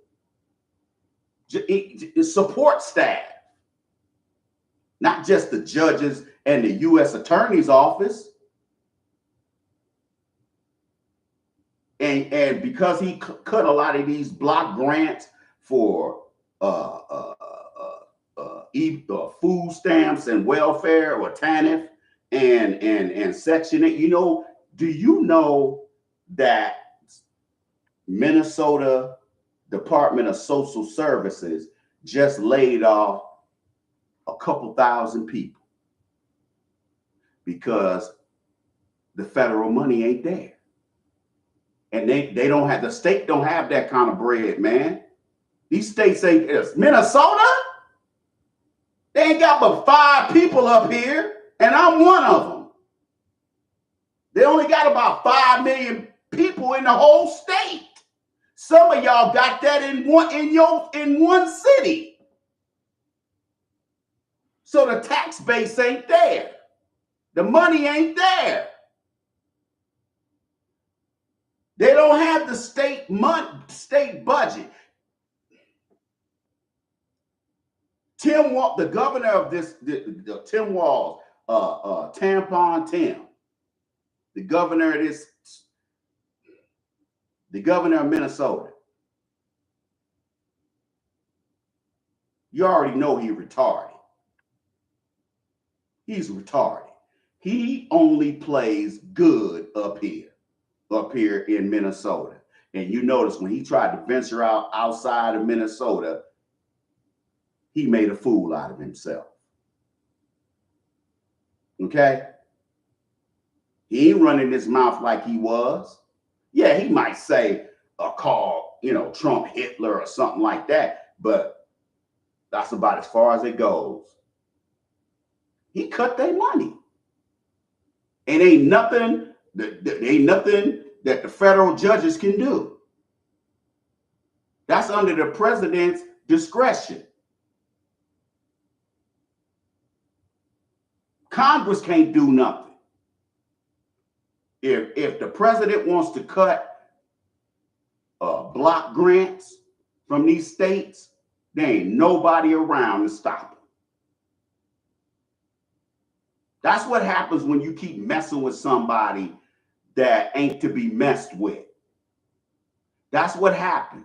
Support staff. Not just the judges and the U.S. Attorney's Office. And because he cut a lot of these block grants for food stamps and welfare, or TANF and Section 8, do you know that Minnesota Department of Social Services just laid off a couple thousand people because the federal money ain't there. And they don't have, the state don't have that kind of bread, man. These states ain't, Minnesota, they ain't got but 5 people up here, and I'm one of them. They only got about 5 million people in the whole state. Some of y'all got that in one city. So the tax base ain't there. The money ain't there. They don't have the state budget. The governor of Tim Walz, Tampon Tim, the governor of Minnesota. You already know he's retarded. He's retarded. He only plays good up here in Minnesota. And you notice when he tried to venture outside of Minnesota, he made a fool out of himself. Okay? He ain't running his mouth like he was. Yeah, he might say call, Trump Hitler or something like that, but that's about as far as it goes. He cut their money. And ain't nothing that the federal judges can do. That's under the president's discretion. Congress can't do nothing. If the president wants to cut block grants from these states, there ain't nobody around to stop him. That's what happens when you keep messing with somebody that ain't to be messed with. That's what happens.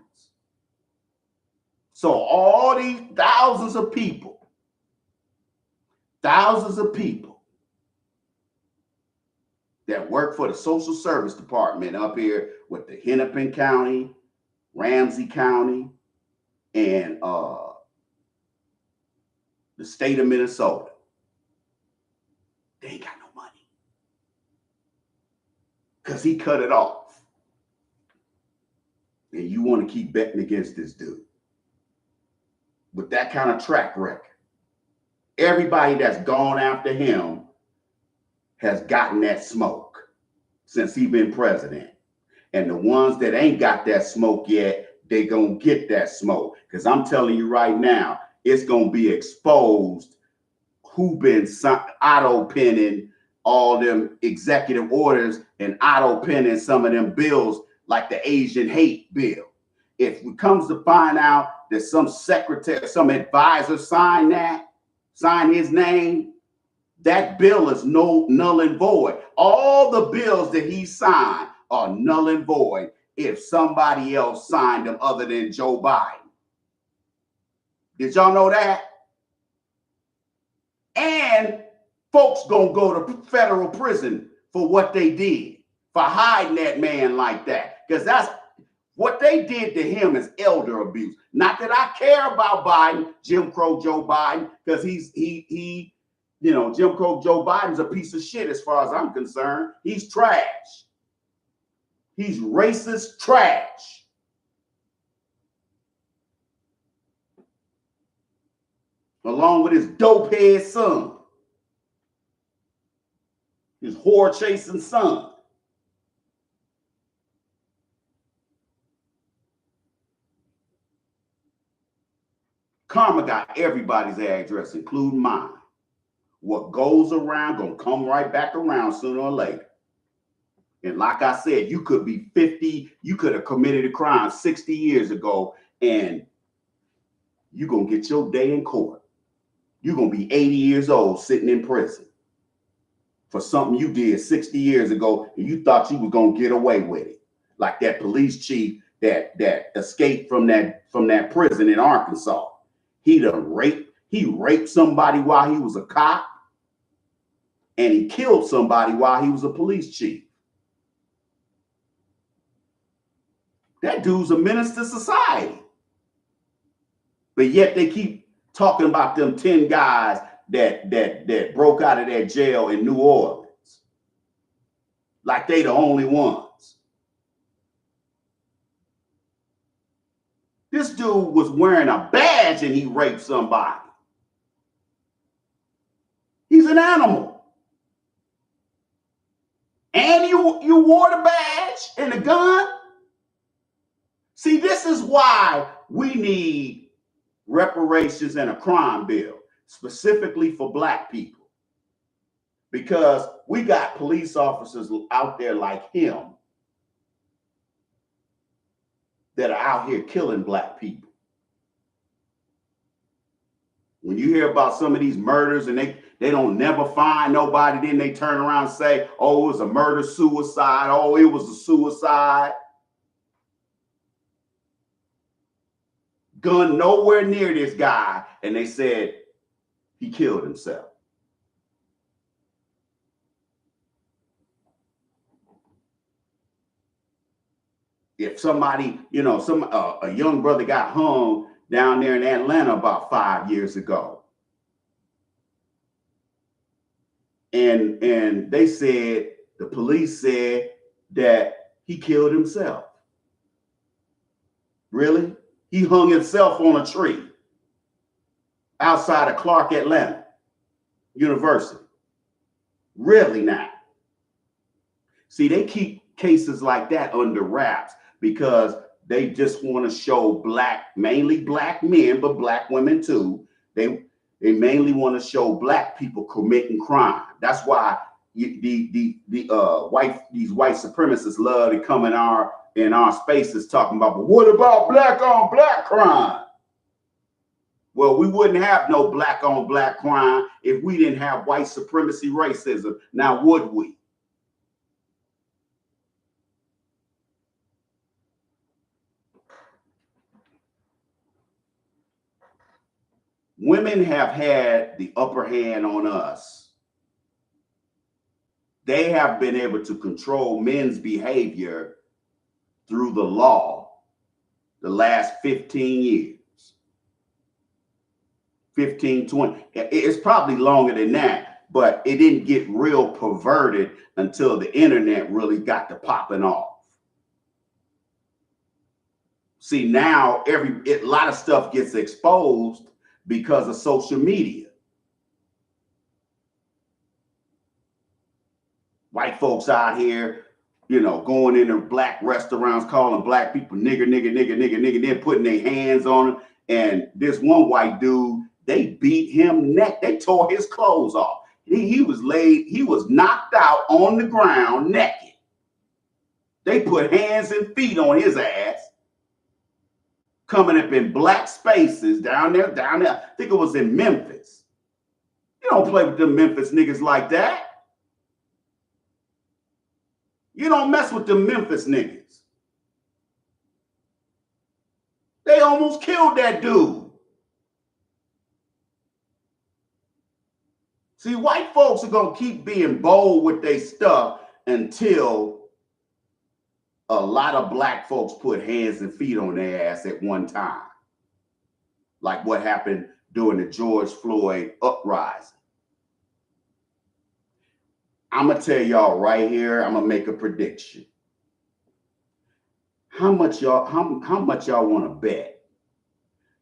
So all these thousands of people that work for the social service department up here with the Hennepin County, Ramsey County, and the state of Minnesota, they ain't got no money because he cut it off. And you want to keep betting against this dude with that kind of track record. Everybody that's gone after him has gotten that smoke since he been president. And the ones that ain't got that smoke yet, they gonna get that smoke. Because I'm telling you right now, it's gonna be exposed who been auto-penning all them executive orders and auto-penning some of them bills like the Asian hate bill. If it comes to find out that some secretary, some advisor signed his name, that bill is null and void. All the bills that he signed are null and void if somebody else signed them other than Joe Biden. Did y'all know that? And folks gonna go to federal prison for what they did, for hiding that man like that. Because that's what they did to him is elder abuse. Not that I care about Biden, Jim Crow Joe Biden, because Jim Crow Joe Biden's a piece of shit as far as I'm concerned. He's trash. He's racist trash. Along with his dope-head son. His whore-chasing son. Karma got everybody's address, including mine. What goes around gonna come right back around sooner or later. And like I said, you could be 50, you could have committed a crime 60 years ago, and you're gonna get your day in court. You're gonna be 80 years old sitting in prison for something you did 60 years ago, and you thought you were gonna get away with it. Like that police chief that escaped from that prison in Arkansas. He raped somebody while he was a cop, and he killed somebody while he was a police chief. That dude's a menace to society. But yet they keep talking about them 10 guys that broke out of that jail in New Orleans. Like they the only ones. This dude was wearing a badge and he raped somebody. He's an animal. And you wore the badge and the gun? See, this is why we need reparations and a crime bill, specifically for Black people. Because we got police officers out there like him that are out here killing Black people. When you hear about some of these murders and they don't never find nobody, then they turn around and say, oh, it was a murder-suicide. Oh, it was a suicide. gun nowhere near this guy, and they said he killed himself. If somebody, a young brother got hung down there in Atlanta about 5 years ago, and they said, the police said that he killed himself. Really? He hung himself on a tree outside of Clark Atlanta University. Really now? See, they keep cases like that under wraps because they just want to show mainly black men, but black women too. They mainly want to show black people committing crime. That's why these white supremacists love to come in our spaces talking about, but what about black on black crime? Well, we wouldn't have no black on black crime if we didn't have white supremacy racism. Now, would we? Women have had the upper hand on us. They have been able to control men's behavior through the law the last 15 years. 15, 20. It's probably longer than that, but it didn't get real perverted until the internet really got to popping off. See, now a lot of stuff gets exposed because of social media. White folks out here, going into black restaurants, calling black people nigger, then putting their hands on them. And this one white dude, they beat him neck. They tore his clothes off. He was knocked out on the ground naked. They put hands and feet on his ass. Coming up in black spaces down there. I think it was in Memphis. You don't play with them Memphis niggas like that. You don't mess with them Memphis niggas. They almost killed that dude. See, white folks are going to keep being bold with their stuff until a lot of black folks put hands and feet on their ass at one time. Like what happened during the George Floyd uprising. I'm going to tell y'all right here, I'm going to make a prediction. How much y'all want to bet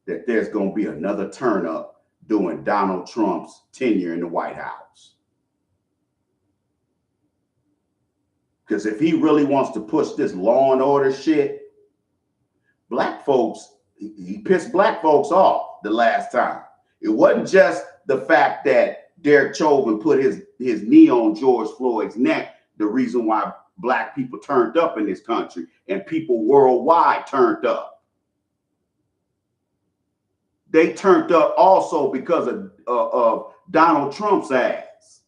that there's going to be another turn up during Donald Trump's tenure in the White House? Because if he really wants to push this law and order shit, black folks, he pissed black folks off the last time. It wasn't just the fact that Derek Chauvin put his knee on George Floyd's neck, the reason why black people turned up in this country and people worldwide turned up. They turned up also because of Donald Trump's ass.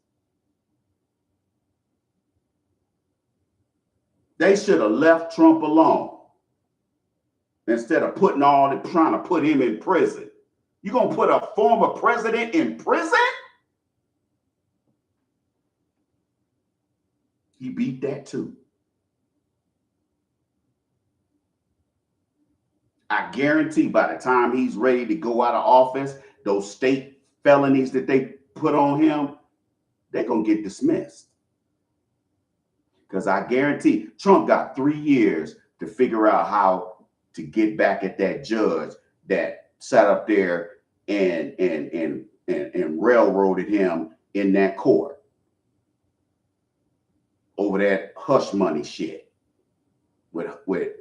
They should have left Trump alone instead of trying to put him in prison. You gonna put a former president in prison? He beat that too. I guarantee by the time he's ready to go out of office, those state felonies that they put on him, they're going to get dismissed. Because I guarantee Trump got 3 years to figure out how to get back at that judge that sat up there and railroaded him in that court over that hush money shit with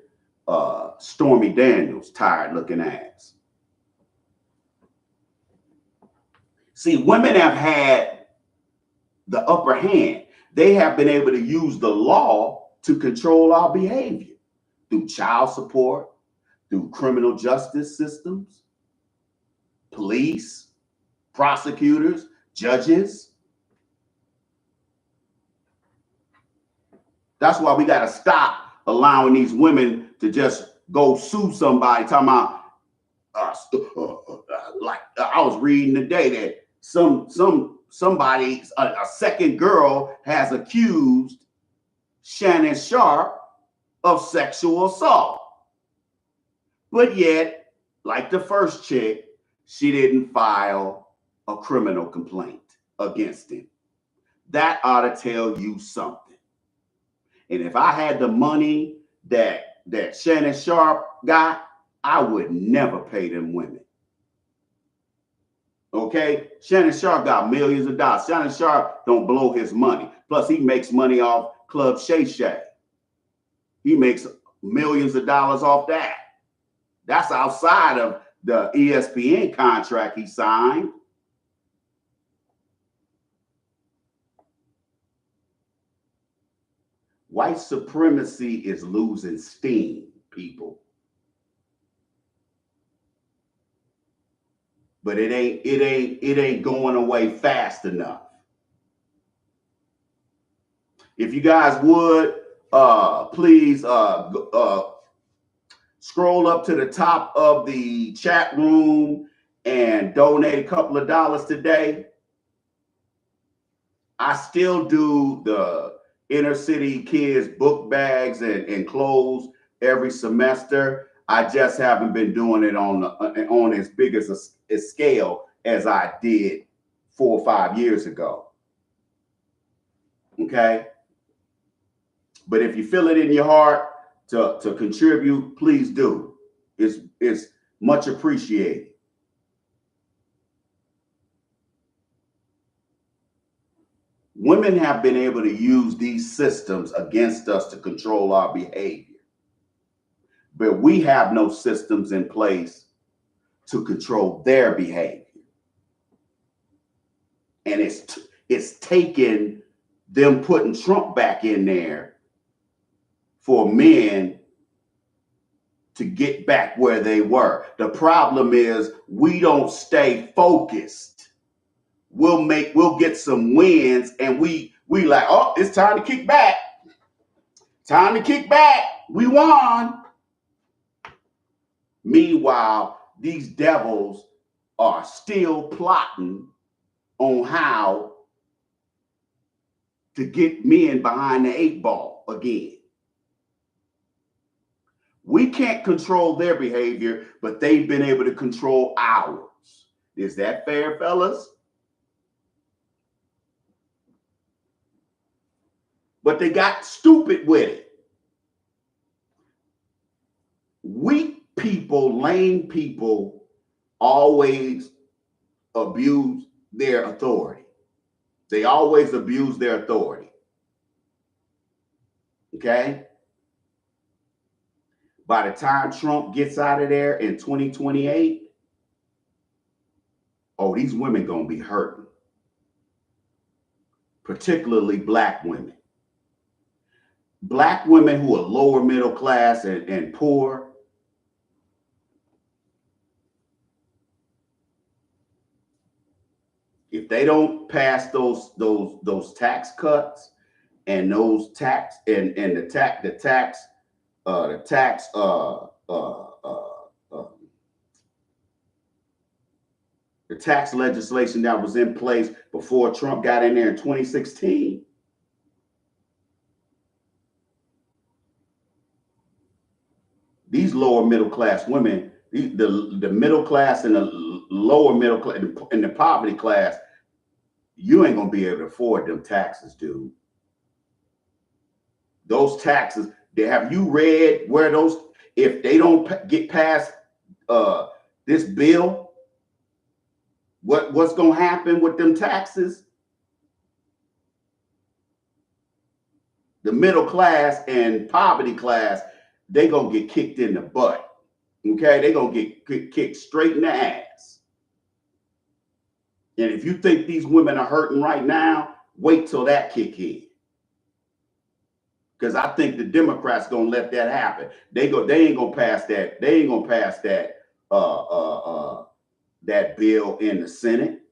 Stormy Daniels' tired looking ass. See, women have had the upper hand. They have been able to use the law to control our behavior through child support, through criminal justice systems, police, prosecutors, judges. That's why we got to stop allowing these women to just go sue somebody talking about like I was reading today that somebody, a second girl has accused Shannon Sharp of sexual assault. But yet, like the first chick, she didn't file a criminal complaint against him. That ought to tell you something. And if I had the money that Shannon Sharp got, I would never pay them women. Okay? Shannon Sharp got millions of dollars. Shannon Sharp don't blow his money. Plus, he makes money off Club Shay Shay. He makes millions of dollars off that. That's outside of the ESPN contract he signed. White supremacy is losing steam, people. But it ain't going away fast enough. If you guys would, please scroll up to the top of the chat room and donate a couple of dollars today. I still do the inner city kids book bags and clothes every semester. I just haven't been doing it on as big as a scale as I did 4 or 5 years ago. Okay? But if you feel it in your heart to contribute, please do. It's much appreciated. Women have been able to use these systems against us to control our behavior. But we have no systems in place to control their behavior. And it's taken them putting Trump back in there for men to get back where they were. The problem is we don't stay focused. We'll get some wins and we like, oh, it's time to kick back. Time to kick back. We won. Meanwhile, these devils are still plotting on how to get men behind the 8 ball again. We can't control their behavior, but they've been able to control ours. Is that fair, fellas? But they got stupid with it. Weak people, lame people always abuse their authority. They always abuse their authority. Okay? By the time Trump gets out of there in 2028, oh, these women gonna be hurting. Particularly black women. Black women who are lower middle class and poor. If they don't pass those tax cuts and those tax and the tax legislation that was in place before Trump got in there in 2016, these lower middle class women, the middle class and the lower middle class and the poverty class, you ain't gonna be able to afford them taxes, dude. Those taxes, have you read where those, if they don't get past this bill, what's gonna happen with them taxes? The middle class and poverty class, they gonna get kicked in the butt. Okay, they gonna get kicked straight in the ass. And if you think these women are hurting right now, wait till that kick in. Because I think the Democrats gonna let that happen. They ain't gonna pass that. They ain't gonna pass that that bill in the Senate.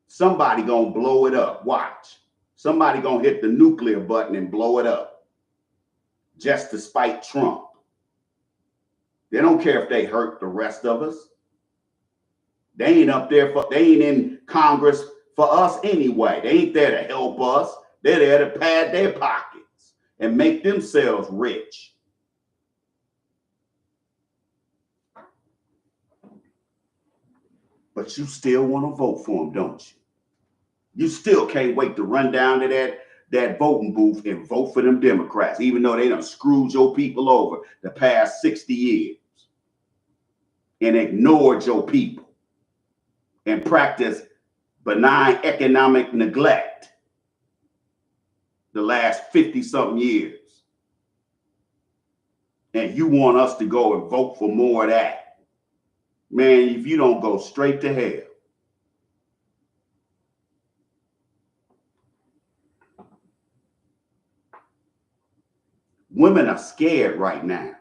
Somebody gonna blow it up. Watch. Somebody gonna hit the nuclear button and blow it up. Just to spite Trump. They don't care if they hurt the rest of us. They ain't up there they ain't in Congress for us anyway. They ain't there to help us. They're there to pad their pockets and make themselves rich. But you still want to vote for them, don't you? You still can't wait to run down to that voting booth and vote for them Democrats, even though they done screwed your people over the past 60 years and ignored your people and practiced benign economic neglect the last 50-something years. And you want us to go and vote for more of that. Man, if you don't go straight to hell. Women are scared right now.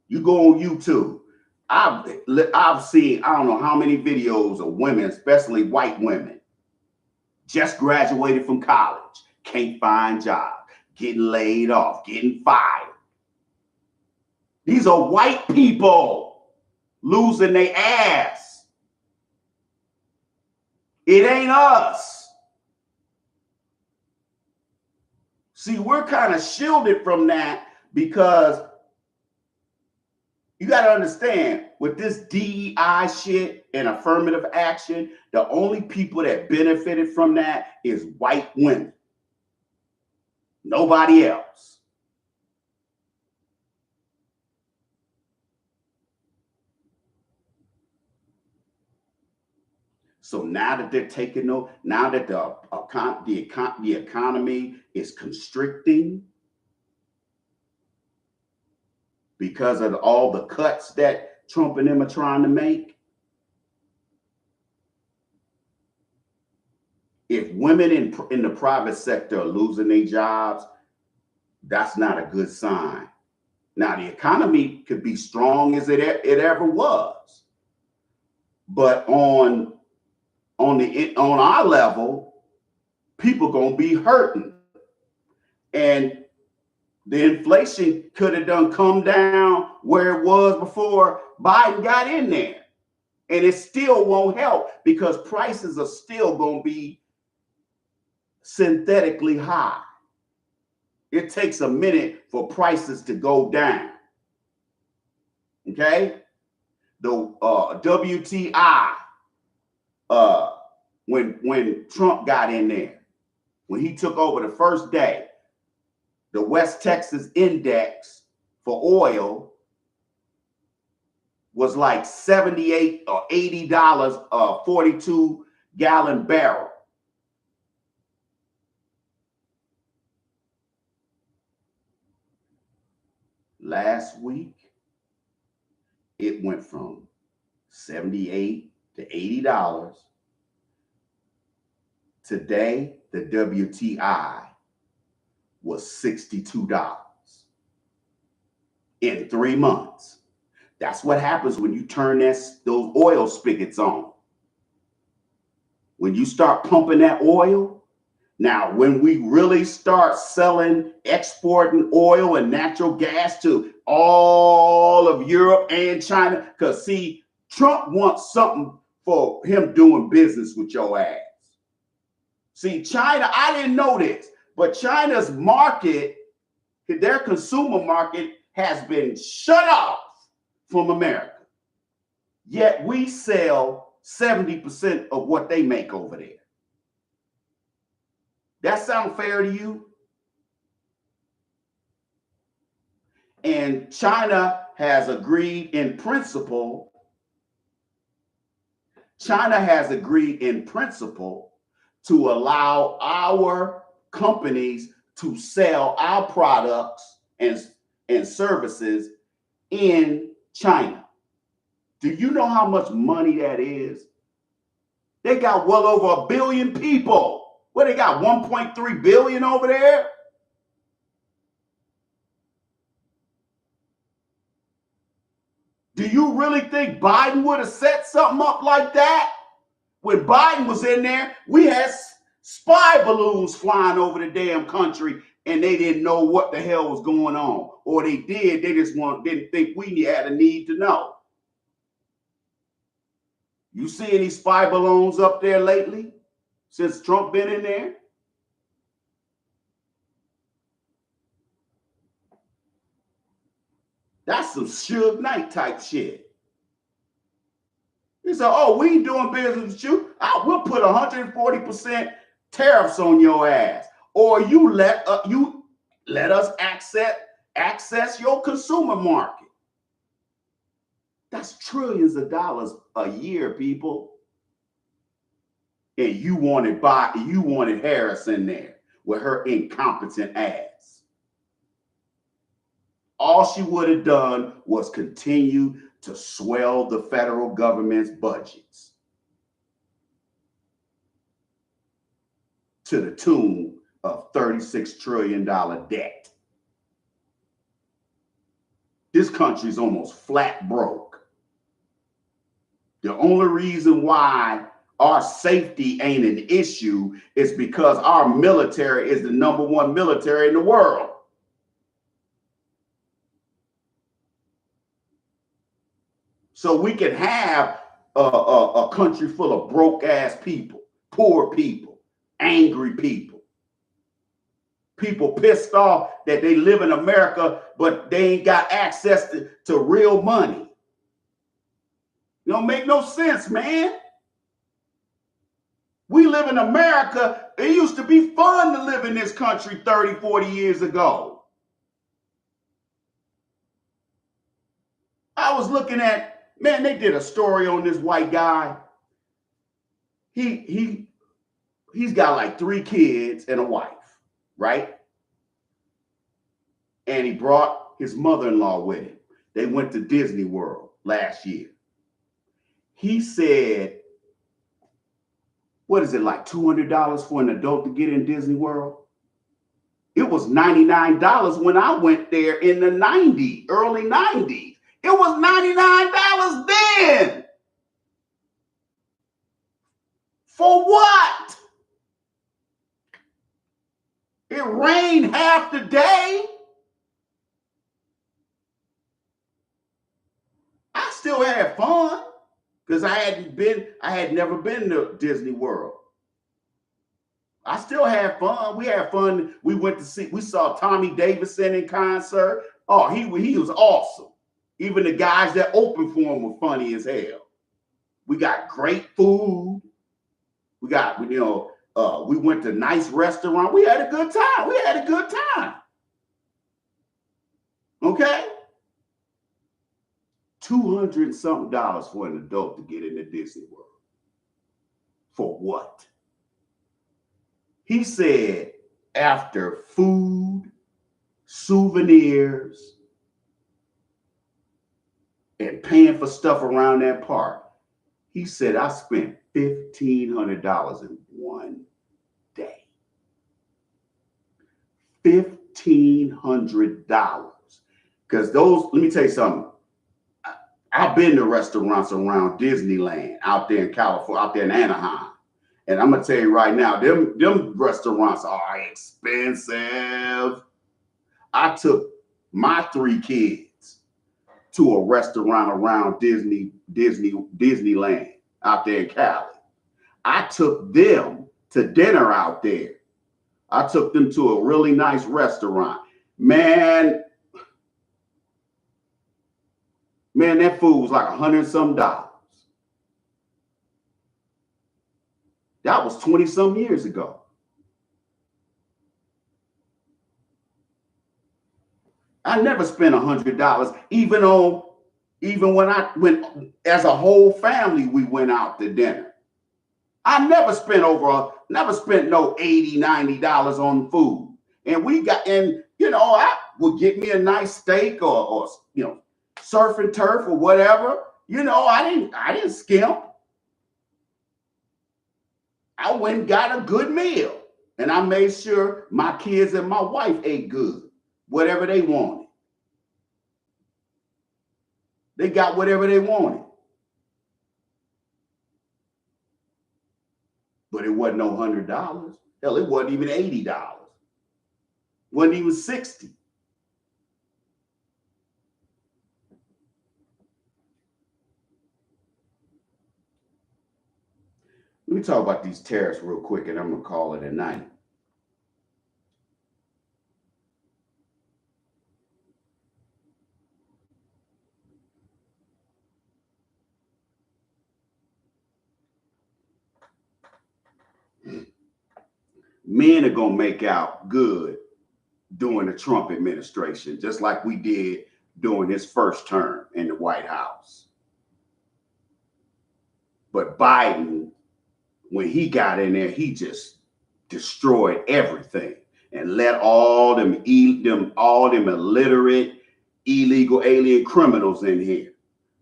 You go on YouTube. I've seen, I don't know how many videos of women, especially white women, just graduated from college, can't find jobs, getting laid off, getting fired. These are white people losing their ass. It ain't us. See, we're kind of shielded from that because you got to understand, with this DEI shit and affirmative action, the only people that benefited from that is white women. Nobody else. So now that they're taking over, now that the economy is constricting because of all the cuts that Trump and them are trying to make, if women in the private sector are losing their jobs, that's not a good sign. Now, the economy could be strong as it ever was, but on our level, people gonna be hurting, and the inflation could have done come down where it was before Biden got in there, and it still won't help because prices are still gonna be synthetically high. It takes a minute for prices to go down. Okay, the WTI. When Trump got in there, when he took over the first day, the West Texas index for oil was like $78 or $80 a 42-gallon barrel. Last week, it went from $78 to $80. Today, the WTI was $62 in 3 months. That's what happens when you turn those oil spigots on. When you start pumping that oil, now when we really start selling, exporting oil and natural gas to all of Europe and China, because see, Trump wants something for him doing business with your ass. See, China, I didn't know this, but China's market, their consumer market, has been shut off from America. Yet we sell 70% of what they make over there. That sound fair to you? And China has agreed in principle. China has agreed in principle to allow our companies to sell our products and services in China. Do you know how much money that is? They got well over 1 billion people. What, they got 1.3 billion over there? Do you really think Biden would have set something up like that? When Biden was in there, we had spy balloons flying over the damn country and they didn't know what the hell was going on. Or they did, they just didn't think we had a need to know. You see any spy balloons up there lately since Trump been in there? That's some Suge Knight type shit. He said, oh, we ain't doing business with you. We'll put 140% tariffs on your ass. Or you let us access your consumer market. That's trillions of dollars a year, people. And you wanted Harris in there with her incompetent ass. All she would have done was continue to swell the federal government's budgets to the tune of $36 trillion debt. This country's almost flat broke. The only reason why our safety ain't an issue is because our military is the #1 military in the world. So we can have a country full of broke ass people, poor people, angry people, people pissed off that they live in America, but they ain't got access to real money. It don't make no sense, man. We live in America. It used to be fun to live in this country 30, 40 years ago. I was looking at, man, they did a story on this white guy. He's got like 3 kids and a wife, right? And he brought his mother-in-law with him. They went to Disney World last year. He said, what is it, like $200 for an adult to get in Disney World? It was $99 when I went there in the early 90s. It was $99 then. For what? It rained half the day. I still had fun because I had never been to Disney World. I still had fun. We had fun. We saw Tommy Davidson in concert. Oh, he was awesome. Even the guys that opened for him were funny as hell. We got great food. We went to nice restaurant. We had a good time. Okay? $200 and something for an adult to get into Disney World. For what? He said after food, souvenirs, and paying for stuff around that park, he said, I spent $1,500 in one day. $1,500. Because let me tell you something. I've been to restaurants around Disneyland out there in California, out there in Anaheim. And I'm going to tell you right now, them restaurants are expensive. I took my 3 kids to a restaurant around Disneyland out there in Cali. I took them to dinner out there. I took them to a really nice restaurant. Man, that food was like $100 some. That was 20 some years ago. I never spent $100, even when as a whole family we went out to dinner. I never spent no $80, $90 on food. And I would get me a nice steak or surf and turf or whatever. I didn't skimp. I went and got a good meal. And I made sure my kids and my wife ate good, whatever they wanted. They got whatever they wanted. But it wasn't no $100. Hell, it wasn't even $80. when he was 60. Let me talk about these tariffs real quick, and I'm going to call it a night. Men are going to make out good during the Trump administration, just like we did during his first term in the White House. But Biden, when he got in there, he just destroyed everything and let all them illiterate, illegal alien criminals in here.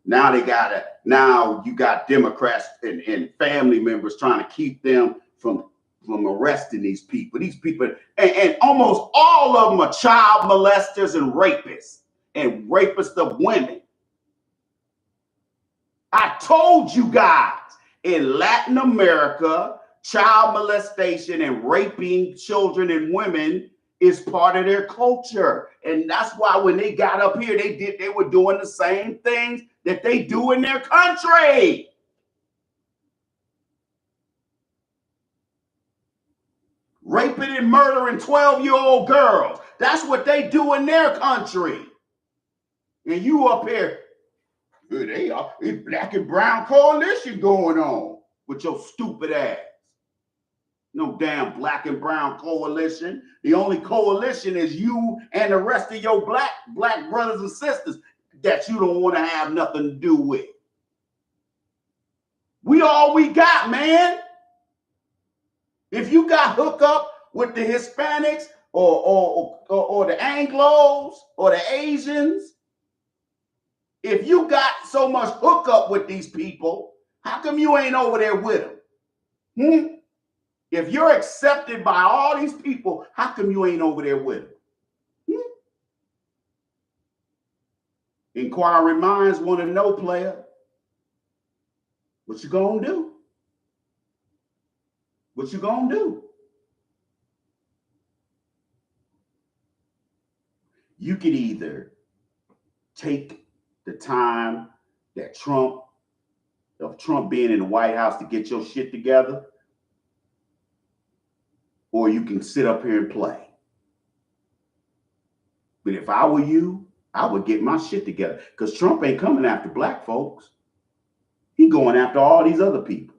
Now you got Democrats and family members trying to keep them from arresting these people. These people, and almost all of them are child molesters and rapists of women. I told you guys, in Latin America, child molestation and raping children and women is part of their culture. And that's why when they got up here, they were doing the same things that they do in their country. Raping and murdering 12-year-old girls. That's what they do in their country. And you up here, here they are, it's black and brown coalition going on with your stupid ass. No damn black and brown coalition. The only coalition is you and the rest of your black brothers and sisters that you don't want to have nothing to do with. We all we got, man. If you got hooked up with the Hispanics or the Anglos or the Asians, if you got so much hookup with these people, how come you ain't over there with them? If you're accepted by all these people, how come you ain't over there with them? Inquiring minds want to know, player. What you gonna do? What you gonna do? You could either take the time that Trump being in the White House to get your shit together, or you can sit up here and play. But if I were you, I would get my shit together, because Trump ain't coming after black folks. He going after all these other people.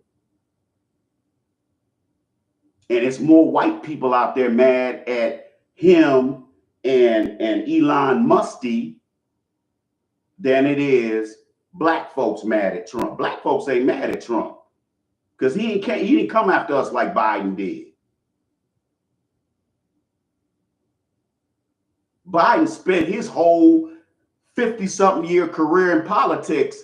And it's more white people out there mad at him and Elon Musty than it is black folks mad at Trump. Black folks ain't mad at Trump because he didn't come after us like Biden did. Biden spent his whole 50-something year career in politics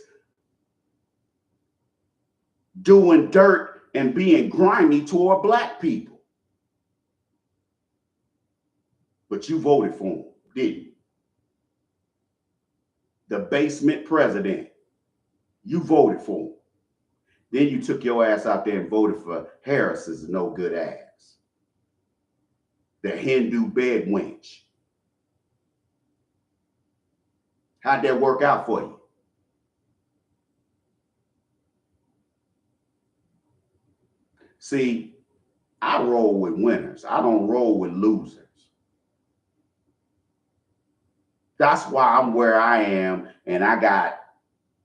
doing dirt and being grimy toward black people. But you voted for him, didn't you? The basement president. You voted for him. Then you took your ass out there and voted for Harris's no good ass. The Hindu bed wench. How'd that work out for you? See, I roll with winners. I don't roll with losers. That's why I'm where I am, and I got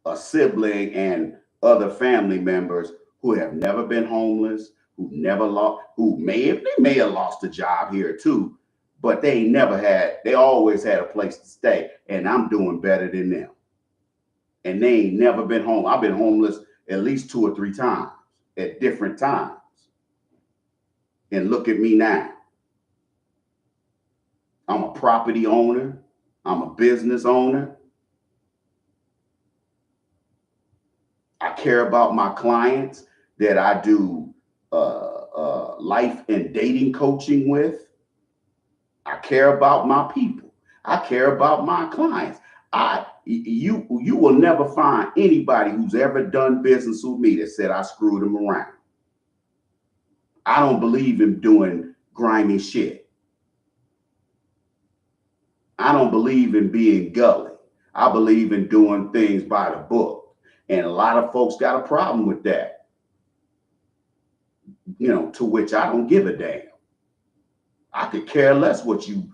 a sibling and other family members who have never been homeless, who may have lost a job here too, but they always had a place to stay, and I'm doing better than them. And they ain't never been home. I've been homeless at least 2 or 3 times at different times. And look at me now. I'm a property owner. I'm a business owner. I care about my clients that I do life and dating coaching with. I care about my people. I care about my clients. You will never find anybody who's ever done business with me that said I screwed them around. I don't believe in doing grimy shit. I don't believe in being gully. I believe in doing things by the book. And a lot of folks got a problem with that, to which I don't give a damn. I could care less what you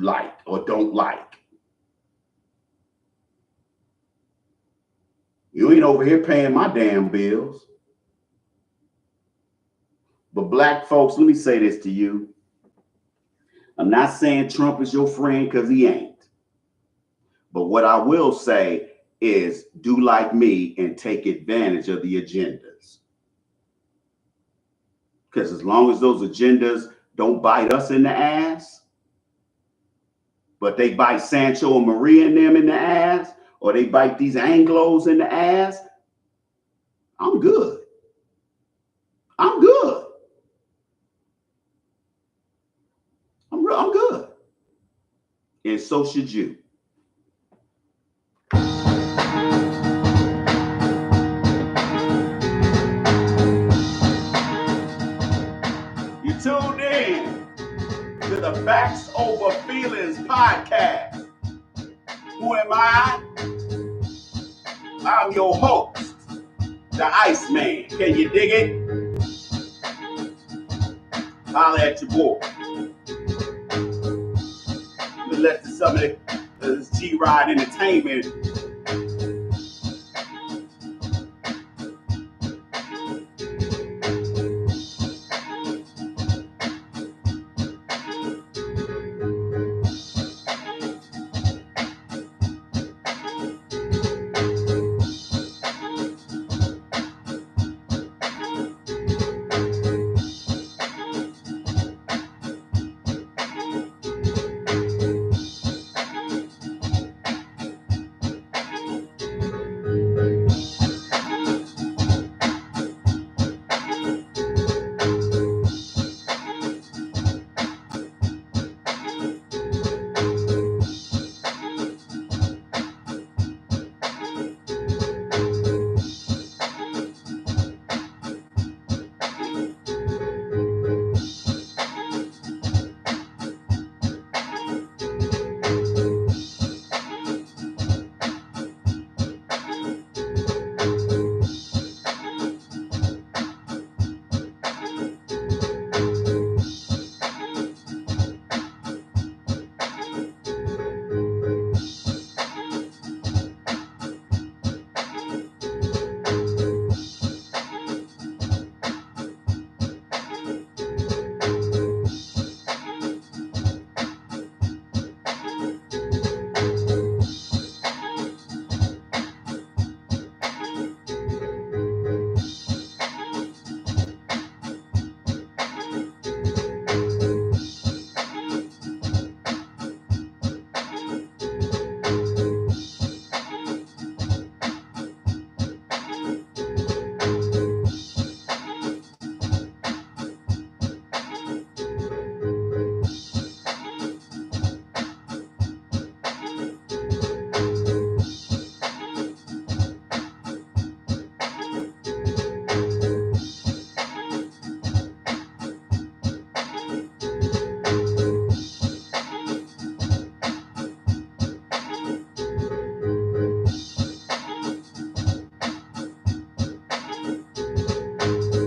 like or don't like. You ain't over here paying my damn bills. But black folks, let me say this to you. I'm not saying Trump is your friend, because he ain't. But what I will say is do like me and take advantage of the agendas. Because as long as those agendas don't bite us in the ass, but they bite Sancho and Maria and them in the ass, or they bite these Anglos in the ass, I'm good. I'm good. I'm good. And so should you. You tuned in to the Facts Over Feelings podcast. Who am I? I'm your host, the Iceman. Can you dig it? Holla at your boy. Let some of this G-Ride Entertainment